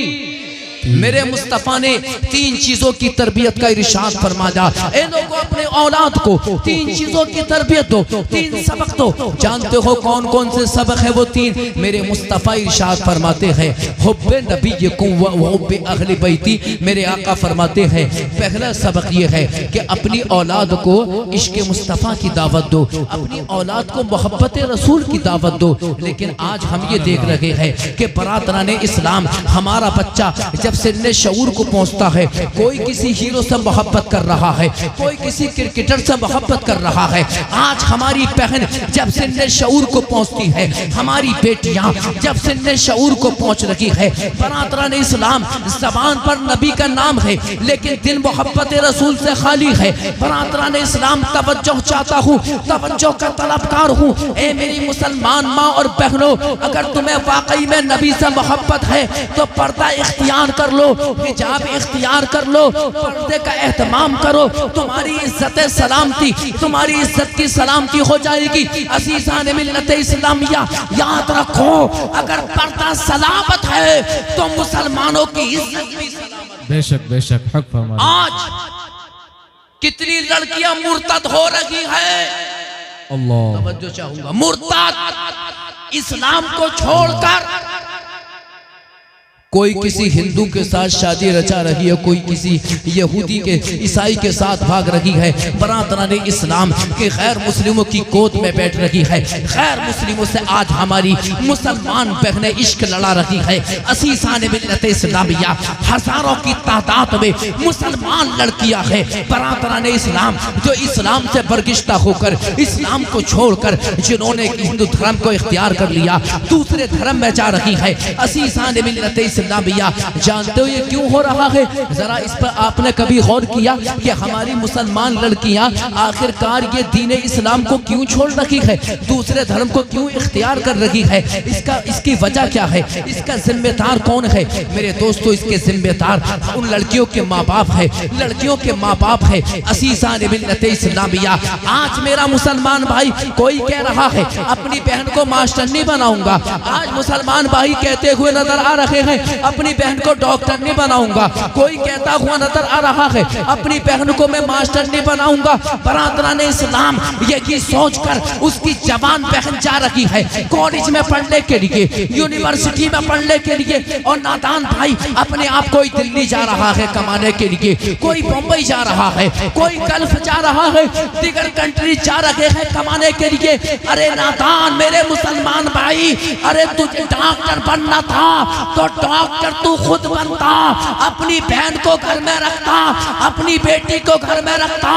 मेरे मुस्तफ़ा ने 3 चीजों की तरबियत का इरशाद फरमाया, ए लोगों अपने औलाद को 3 चीजों की तरबियत दो, 3 सबक दो। जानते हो कौन कौन से सबक है वो 3? मेरे मुस्तफ़ा इरशाद फरमाते हैं, हुब्बे नबीयकुम व हुब्बे अहले बैती। मेरे आका फरमाते हैं पहला सबक ये है कि अपनी औलाद को इश्क मुस्तफ़ा की दावत दो, अपनी औलाद को मोहब्बत रसूल की दावत दो। लेकिन आज हम ये देख रहे हैं कि बरादरान इस्लाम, हमारा बच्चा जब सिन्ने शऊर को पहुंचता है, कोई किसी हीरो से मोहब्बत कर रहा है, कोई किसी क्रिकेटर से मोहब्बत कर रहा है। आज हमारी बहन जब सिन्ने शऊर को पहुंचती है, हमारी बेटियां जब सिन्ने शऊर को पहुंच रही है, बरादरान इस्लाम ज़बान पर नबी का नाम है लेकिन दिल मोहब्बत रसूल से खाली है। बरादरान इस्लाम तवज्जो चाहता हूँ, तवज्जो का तलबकार हूँ। ए मेरी मुसलमान माँ और बहनों, अगर तुम्हें वाकई में नबी से मोहब्बत है तो पर्दा इख्तियार कर लो, हिजाब इख्तियार कर लो, पर्दे का एहतमाम करो। तुम्हारी इज्जत सलामती, तुम्हारी इज्जत की सलामती हो जाएगी। अज़ीज़ान मिल्लत इस्लामिया, याद रखो अगर पर्दा सलामत है तो मुसलमानों की इज्जत भी सलामत। बेशक बेशक हक फरमाया। आज कितनी लड़कियां मुर्तद हो रही है, अल्लाह तवज्जो चाहूंगा, मुर्तद इस्लाम को छोड़कर कोई किसी हिंदू के साथ शादी रचा रही है, कोई किसी यहूदी के ईसाई के साथ भाग रही है, बरादरान इस्लाम के गैर मुस्लिमों की गोद में बैठ रही है। गैर मुस्लिमों से आज हमारी मुसलमान बहनें इश्क लड़ा रही है। अज़ीज़ान मिल्लत इस्लामिया, हजारों की तादाद में मुसलमान लड़कियां हैं बरादरान इस्लाम, जो इस्लाम से बरगिश्ता होकर, इस्लाम को छोड़कर, जिन्होंने हिंदू धर्म को इख्तियार कर लिया, दूसरे धर्म में जा रही है। अज़ीज़ान मिल्लत भैया, जानते हो ये क्यों हो रहा है? जरा इस पर आपने कभी गौर किया कि हमारी मुसलमान लड़कियां आखिरकार ये दीन इस्लाम को क्यों छोड़ रही है, दूसरे धर्म को क्यों इख्तियार कर रही है? इसकी वजह क्या है? इसका जिम्मेदार कौन है? मेरे दोस्तों, इसके जिम्मेदार उन लड़कियों के माँ बाप है, लड़कियों के माँ बाप है। अज़ीज़ान मिल्लत इस्लामिया, आज मेरा मुसलमान भाई कोई कह रहा है अपनी बहन को मास्टर नहीं बनाऊंगा, आज मुसलमान भाई कहते हुए नजर आ रहे हैं अपनी बहन को डॉक्टर नहीं बनाऊंगा, कोई कहता हुआ नजर आ रहा है अपनी बहन को मैं मास्टर नहीं बनाऊंगा। बरादरान इस्लाम यही सोचकर उसकी जवान बहन जा रही है कॉलेज में पढ़ने के लिए, यूनिवर्सिटी में पढ़ने के लिए, और नादान भाई अपने आप कोई दिल्ली जा रहा है कमाने के लिए, कोई बम्बई जा रहा है, कोई गल्फ जा रहा है, दीगर कंट्री जा रहे हैं कमाने के लिए। अरे नादान मेरे मुसलमान भाई, अरे तुझे डॉक्टर बनना था तो डॉक्टर तू खुद बनता, अपनी बहन को घर में रखता, अपनी बेटी को घर में रखता,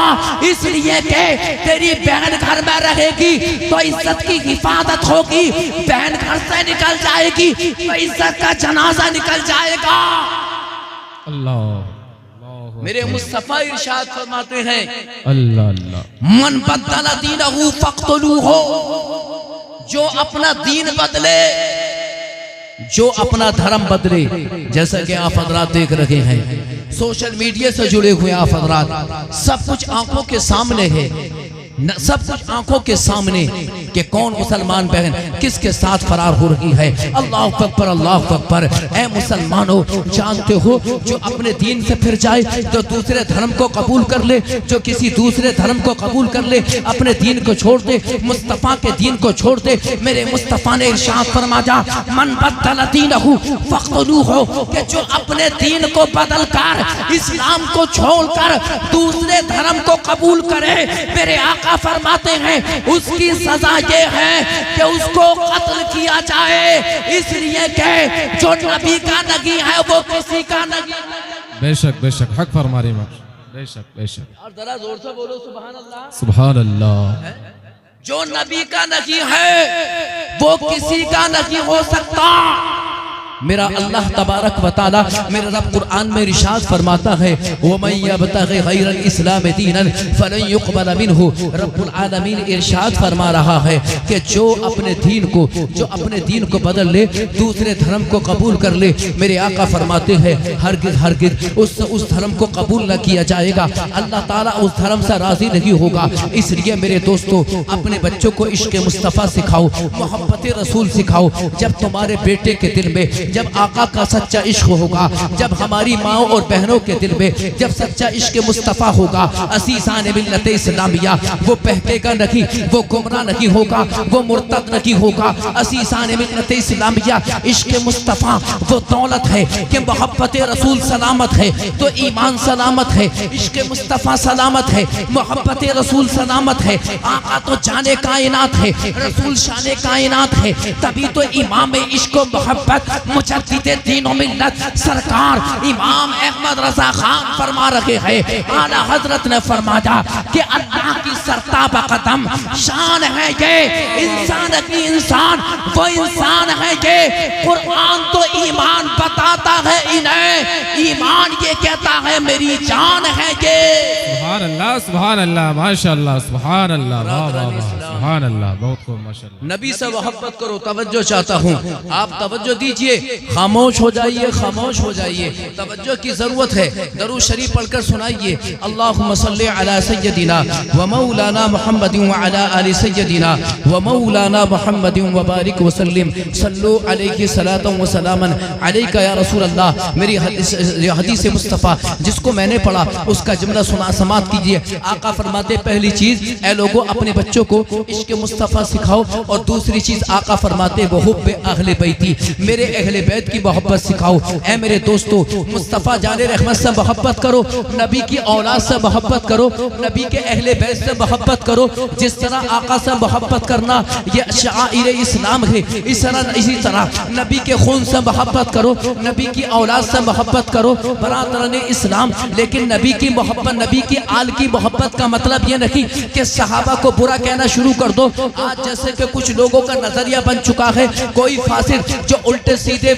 इसलिए कि तेरी बहन घर में रहेगी तो इज्जत की हिफाजत होगी, बहन घर से निकल जाएगी तो इज्जत का जनाजा निकल जाएगा। अल्लाह, मेरे मुस्तफा इरशाद फरमाते हैं, अल्लाह अल्लाह, मन बदला दीनहु फक्तलूहु, जो अपना दीन बदले, जो अपना धर्म बदले। जैसा कि आप हजरात देख रहे हैं सोशल मीडिया से जुड़े हुए आप हजरात, सब कुछ आंखों के सामने है, सब कुछ आंखों के सामने कि कौन मुसलमान बहन किसके साथ फरार हो रही है। अल्लाह अकबर, अल्लाह अकबर। ऐ मुसलमानों, जानते हो जो अपने दीन से फिर जाए, जो दूसरे धर्म को कबूल कर ले, जो किसी दूसरे धर्म को कबूल कर ले, अपने दीन को छोड़ दे, मुस्तफ़ा के दीन को छोड़ दे। मेरे मुस्तफ़ा ने इरशाद फरमाया, मन बदल दीनहु फक्तलूहु, कि जो अपने दीन को बदल कर, इस्लाम को छोड़कर दूसरे धर्म को कबूल करे, मेरे आका फरमाते हैं उसकी सजा ये है कि उसको कत्ल किया जाए, इसलिए कि जो नबी का नहीं है वो किसी का नहीं। बेशक बेशक हक फरमा रही है, बेशक बेशक। और जरा जोर से बोलो सुभान अल्लाह, सुभान अल्लाह। जो नबी का नहीं है वो किसी का नहीं हो सकता। मेरा अल्लाह तबारक व तआला, मेरा रब कुरान में इरशाद फरमाता है, वमन यब्तगि गैरल इस्लाम दीनन फलन युक़बल मिन्हु। रब्बुल आलमीन इरशाद फरमा रहा है कि जो अपने दीन को बदल ले, दूसरे धर्म को कबूल कर ले, मेरे आका फरमाते हैं हरगिज़ उस धर्म को कबूल न किया जाएगा, अल्लाह ताला उस धर्म से राजी नहीं होगा। इसलिए मेरे दोस्तों, अपने बच्चों को इश्क़ मुस्तफ़ा सिखाओ, मोहब्बत रसूल सिखाओ। जब तुम्हारे बेटे के दिल में जब आका का सच्चा इश्क होगा, जब हमारी माओ और बहनों के दिल में जब सच्चा इश्क मुस्तफ़ा होगा, असीसान मिल्लत इस्लामिया वो बहकेगा नहीं, वो गुमराह नहीं होगा, वो मुर्तद नहीं होगा। असीसान मिल्लत इस्लामिया इश्क मुस्तफ़ा वो दौलत है कि मोहब्बत रसूल सलामत है तो ईमान सलामत है, इश्क मुस्तफ़ा सलामत है, मोहब्बत रसूल सलामत है। आका तो जाने कायनात है, रसूल शाने कायनात है, तभी तो इमाम इश्क मोहब्बत मुजद्दिद दीन व मिल्लत सरकार इमाम अहमद रजा खान फरमा रहे हैं। आला हजरत ने फरमाया कि अल्लाह की सरताब कदम शान है ये, इंसान की इंसान वो इंसान है ये। कुरान तो ईमान बताता है इन्हें, ईमान ये कहता है मेरी जान है ये। सुभान अल्लाह, माशाअल्लाह, सुभान अल्लाह, वाह वाह वाह, सुभान अल्लाह, बहुत खूब, माशाअल्लाह। नबी से मोहब्बत करो, तवज्जो चाहता हूँ, आप तवज्जो दीजिए, खामोश हो जाइए, खामोश हो जाइए, तवज्जो की जरूरत है। दरूद शरीफ पढ़कर सुनाइए। अल्लाहुम्मा सल्ली अला सय्यदिना व मौलाना मुहम्मदिन व अला आलि सय्यदिना व मौलाना मुहम्मदिन व बारिक व सल्लिम सल्लु अलैहि सलातन व सलामन अलैका या रसूल अल्लाह। मेरी हदीस मुस्तफ़ा जिसको मैंने पढ़ा उसका जुमला सुना समात कीजिए। आका फरमाते पहली चीज ए लोगों अपने बच्चों को इश्क मुस्तफ़ा सिखाओ, और दूसरी चीज आका फरमाते वो हुब्बे अहले बैती, मेरे अहले बैत की मोहब्बत सिखाओ। ए मेरे दोस्तों मुस्तफ़ा जाने रहमत से मोहब्बत करो, नबी की औलाद से मोहब्बत करो, नबी के अहले बैत से मोहब्बत करो। जिस तरह आका से मोहब्बत करना ये शाइर इस्लाम है, इसी तरह नबी के खून से मोहब्बत करो, नबी की औलाद से मोहब्बत करो, बरादरान इस्लाम। लेकिन नबी की मोहब्बत, नबी की आल की मोहब्बत का मतलब ये नहीं कि सहाबा को बुरा कहना शुरू कर दो। आज जैसे कि कुछ लोगों का नजरिया बन चुका है, कोई फासिद जो उल्टे सीधे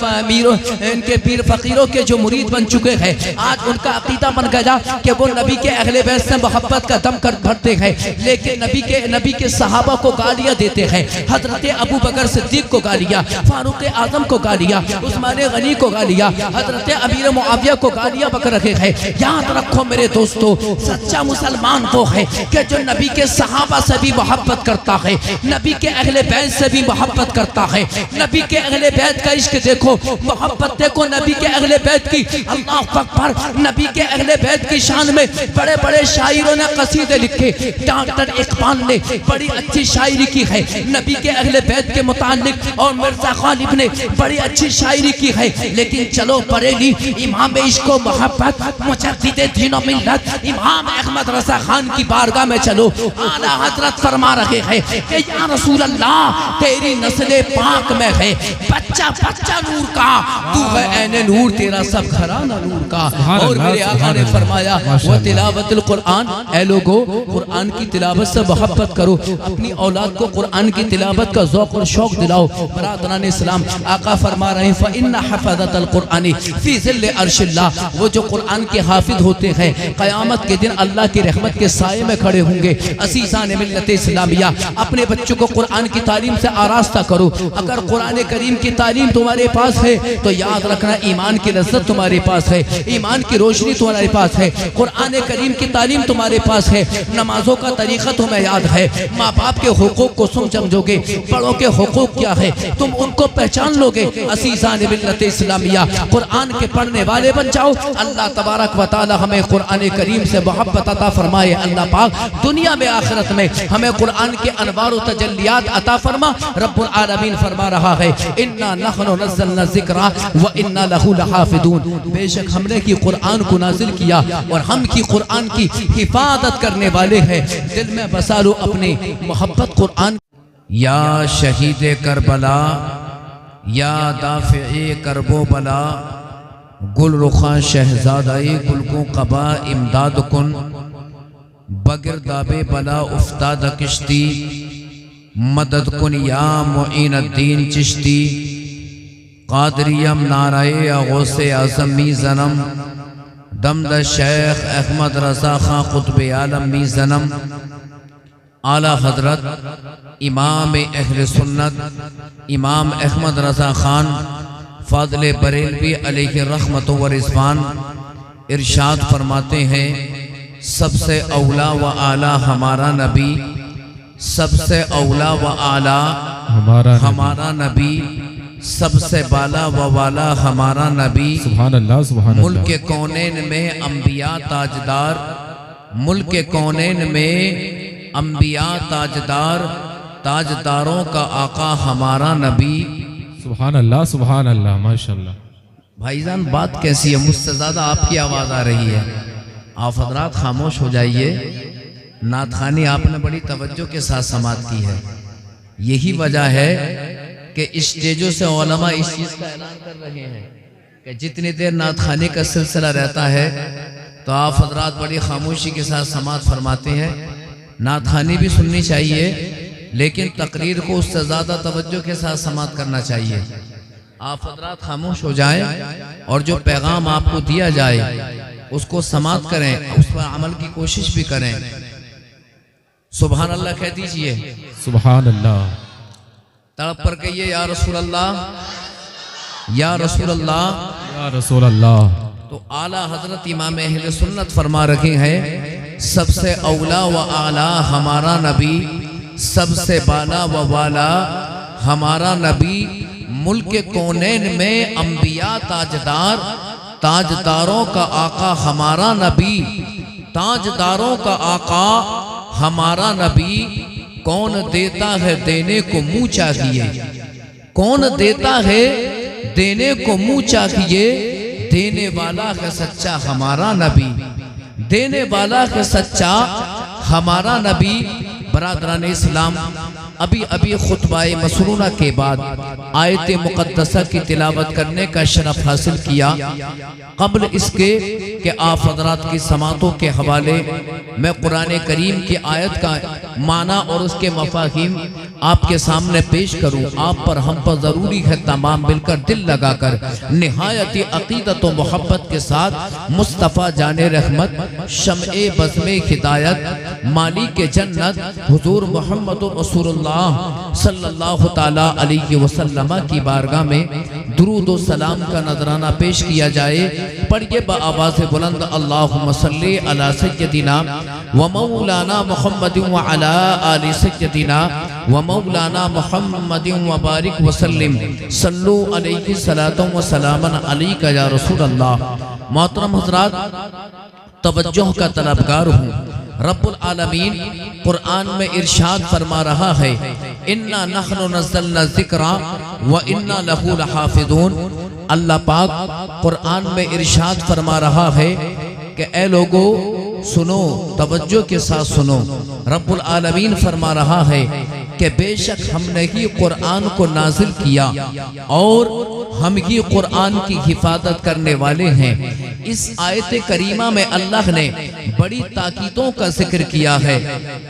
अमीरों इनके पीर फकीरों के जो मुरीद बन चुके हैं, आज उनका अकीदा बन गया कि वो नबी के अहले बैत से मोहब्बत का दम कर भरते हैं, लेकिन नबी के सहाबा को गालियां देते हैं। हजरत अबू बकर सिद्दीक को गालियां, फारूक आजम को गालियां, उस्मान गनी को गालियां, हजरत अमीर मुआविया को गालियां बक रखे हैं। याद रखो मेरे दोस्तों, सच्चा मुसलमान वो है कि जो नबी के सहाबा से भी मोहब्बत करता है, नबी के अहले बैत से भी मोहब्बत करता है। नबी के अहले बैत का इश्क देखो, मोहब्बत देखो नबी के अहले बैत की। अल्लाह अकबर। नबी के अहले बैत की शान में बड़े बड़े शायरों ने कसीदे लिखे। डॉक्टर इकबाल ने बड़ी अच्छी शायरी की है नबी के अहले बैत के मुतालिक, और मिर्जा गालिब ने बड़ी अच्छी शायरी की है। लेकिन चलो बरेली इमाम इश्क व मोहब्बत मुजद्दिद दीन व मिल्लत इमाम अहमद रजा खान की बारगाह में चलो। आला हजरत फरमा रहे हैं कि या रसूल अल्लाह तेरी नस्ल पाक में है बच्चा बच्चा नूर का, तू है ऐने नूर तेरा सब घराना नूर का। और मेरे आका ने फरमाया वो तिलावतुल कुरान, ऐ लोगो कुरान की तिलावत से मोहब्बत करो, अपनी औलाद को कुरान की तिलावत का ज़ौक़ और शौक दिलाओ। बरादरान इस्लाम आका फरमा रहे हैं फ़इन्ना हफ़ज़तल कुरानी फ़ी ज़िल्ल अर्शिल्लाह, वो जो कुरान के हाफिज होते हैं क़यामत के दिन अल्लाह की रहमत के साये में खड़े होंगे। असीसान मिल्लत इस्लामिया, अपने बच्चों को कुरान की तालीम से आरास्ता करो। अगर कुरान करीम की तालीम तुम्हारे पास है तो याद रखना ईमान की लज्जत तुम्हारे पास है, ईमान की रोशनी तुम्हारे पास है, कुरान करीम की तालीम तुम्हारे पास है, नमाजों का तरीका तुम्हें याद है, माँ बाप के हुकूक को तुम समझोगे, बड़ों के हुकूक क्या है तुम उनको पहचान लोगे। असीसान मिल्लत इस्लामिया, कुरान के पढ़ने वाले बन जाओ। अल्लाह तबारक व तआला हमें कुरान करीम से मोहब्बत अता फरमाए। अल्लाह पाक दुनिया में आखिरत में हमें कुरान के अनवार व तजल्लियात अता फरमा। रब्बुल आलमीन फरमा रहा है इन्ना नहनु नज़्ज़लना ज़िक्रा व इन्ना लहू लहाफ़िज़ून, बेशक हमने की कुरान को नाजिल किया और हम की कुरान की हिफाजत करने वाले हैं। दिल में बसा लो अपनी मोहब्बत कुरान। या शहीद करबला या दाफ़े करबो बला, गुल रुखा शहजादाए गुल को कबा इमदाद कुन, बगिर दाबे बला उफ्ताद किश्ती, मदद कुन या मुईनुद्दीन चिश्ती, कादरियम नाराए गौसे आज़म मी ज़नम, दमद शेख अहमद रज़ा खां क़ुत्ब आलम मी ज़नम। आला हजरत इमाम अहले सुन्नत इमाम अहमद रज़ा खान फ़ाज़िल बरेलवी अलैहि रहमत व रिज़वान इरशाद फरमाते हैं सबसे औला व आला हमारा नबी, सबसे औला व आला हमारा नबी, सबसे बाला व वाला हमारा नबी, सुभान अल्लाह सुभान अल्लाह। मुल्क के कौनैन में अंबिया ताजदार, मुल्क के कौनैन में अंबिया ताजदार, ताजदारों का आका हमारा नबी। सुभान अल्लाह सुभान अल्लाह माशाल्लाह। भाईजान बात कैसी है, मुझसे ज्यादा आपकी आवाज आ रही है। आप हजरात खामोश हो जाइए। नात खानी आपने बड़ी तवज्जो के साथ समात की है। यही वजह है कि स्टेजों से उलमा इस चीज का ऐलान कर रहे हैं कि जितनी देर नात खानी का सिलसिला रहता है तो आप हजरात बड़ी खामोशी के साथ समात फरमाते हैं। नात खानी भी सुननी चाहिए, लेकिन तकरीर को उससे ज़्यादा तवज्जो के साथ समात करना चाहिए। आप हजरात खामोश हो जाएं और जो पैगाम आपको दिया जाए उसको समात करें, उस पर अमल की कोशिश भी करें। सुभान अल्लाह कह दीजिए। सुभान अल्लाह। तड़प पर कहिए या रसूल अल्लाह, या रसूल अल्लाह, या रसूल अल्लाह। तो आला हजरत इमाम अहले सुन्नत फरमा रखे हैं, सबसे औला व आला हमारा नबी, सबसे बाला व वाला हमारा नबी, मुल्क के कौनैन में अंबिया ताजदार, ताजदारों का आका हमारा नबी, ताजदारों का आका हमारा नबी। कौन देता है देने को मुंह चाहिए, कौन देता है देने को मुंह चाहिए, देने वाला है सच्चा हमारा नबी, देने वाला है सच्चा हमारा नबी। बरादरान इस्लाम, अभी अभी खुतबाए मसरूना के बाद आयत मुक़द्दसा की तिलावत करने का शरफ हासिल किया। कब्ल इसके कि आप हज़रात की समातों के हवाले मैं कुरान करीम की आयत का माना और उसके मफ़ाहीम आपके सामने पेश करूं। आप पर हम पर ज़रूरी है तमाम मिलकर दिल लगाकर निहायती अक़ीदत व मोहब्बत के साथ मुस्तफ़ा जाने रहमत, शम्ए बज़्मे हिदायत, मालिक जन्नत हुजूर मोहम्मद रसूलुल्लाह सल्लल्लाहु ताला अलैहि वसल्लम की बारगाह में दुरूद व सलाम का नजराना पेश किया जाए। पढ़िए बआवाज़ बुलंद, अल्लाहुम्मा सल्ली अला सय्यदिना व मौलाना मुहम्मदिन व अला आलि सय्यदिना व मौलाना मुहम्मदिन व बारिक वसल्लिम सल्लु अलैहि सलातन व सलामन अलैका या रसूल अल्लाह। मोहतरम हज़रात, तवज्जो का तलबगार हूँ। रब्बुल आलमीन कुरान में इरशाद फरमा रहा है, इन्ना नहनु नज़्ज़लना ज़िक्रा व इन्ना लहू लहाफ़िज़ून। अल्लाह पाक कुरान में इरशाद फरमा रहा है कि ए लोगो सुनो, तवज्जो के साथ सुनो। रब्बुल आलमीन फरमा रहा है कि बेशक हमने ही कुरान को नाजिल किया और हम ही कुरान की हिफाजत करने वाले हैं। इस आयत करीमा में अल्लाह ने बड़ी ताकीदों का जिक्र किया है।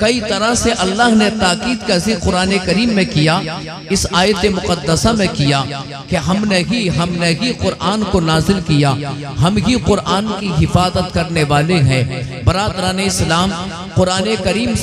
कई तरह से अल्लाह ने ताकीद का जिक्र कुरान करीम में किया, इस आयत मुक़द्दसा में किया कि हमने ही कुरान को नाजिल किया, हम ही कुरान की हिफाजत करने वाले हैं। बरादरान इस्लाम, कुरान करीम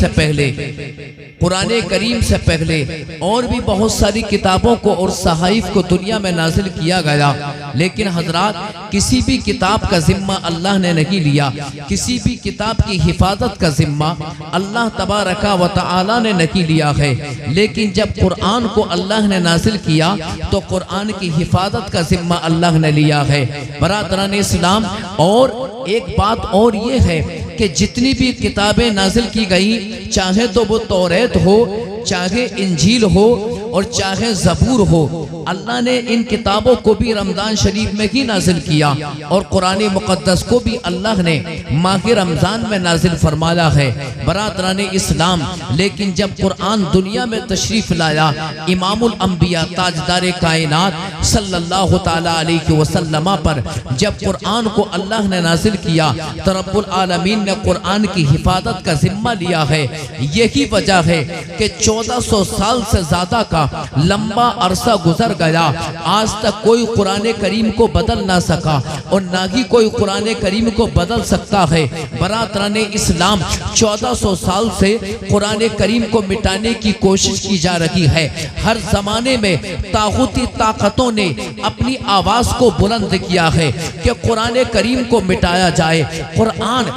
से पहले और भी बहुत सारी किताबों को और सहाइफ को दुनिया में नाजिल किया गया, लेकिन हजरात किसी भी किताब का जिम्मा अल्लाह ने नहीं लिया, किसी भी किताब की हिफाजत का जिम्मा अल्लाह तबारका व तआला ने नहीं लिया है। लेकिन जब कुरान को अल्लाह ने नाजिल किया तो कुरान की हिफाजत का जिम्मा अल्लाह ने लिया है। बरादरान इस्लाम, और एक बात और ये है कि जितनी भी किताबें नाजिल की गई, चाहे तो वो तौरेत हो, चाहे इंजील हो और चाहे ज़बूर हो, अल्लाह ने इन किताबों को भी रमज़ान शरीफ में ही नाजिल किया और कुरान मुक़द्दस को भी अल्लाह ने माह रमज़ान में नाजिल फरमाया है। बरादरान इस्लाम, लेकिन जब कुरान दुनिया में तशरीफ़ लाया, इमामुल अंबिया ताजदार कायनात सल्लल्लाहु ताला अलैहि वसल्लम पर जब कुरान को अल्लाह ने नाजिल किया तो रब्बुल आलमीन ने कुरान की हिफाजत का जिम्मा लिया है। यही वजह है कि 1400 साल से ज़्यादा का लंबा अरसा गुजर गया, आज तक कोई कुरान करीम को बदल ना सका और ना ही कोई कुरान करीम को बदल सकता है। बरादरान इस्लाम, 1400 साल से कुरान करीम को मिटाने की कोशिश की जा रही है। हर जमाने में तागूती ताकतों ने अपनी आवाज को बुलंद किया है कि कुरान करीम को मिटाया जाए। कुरान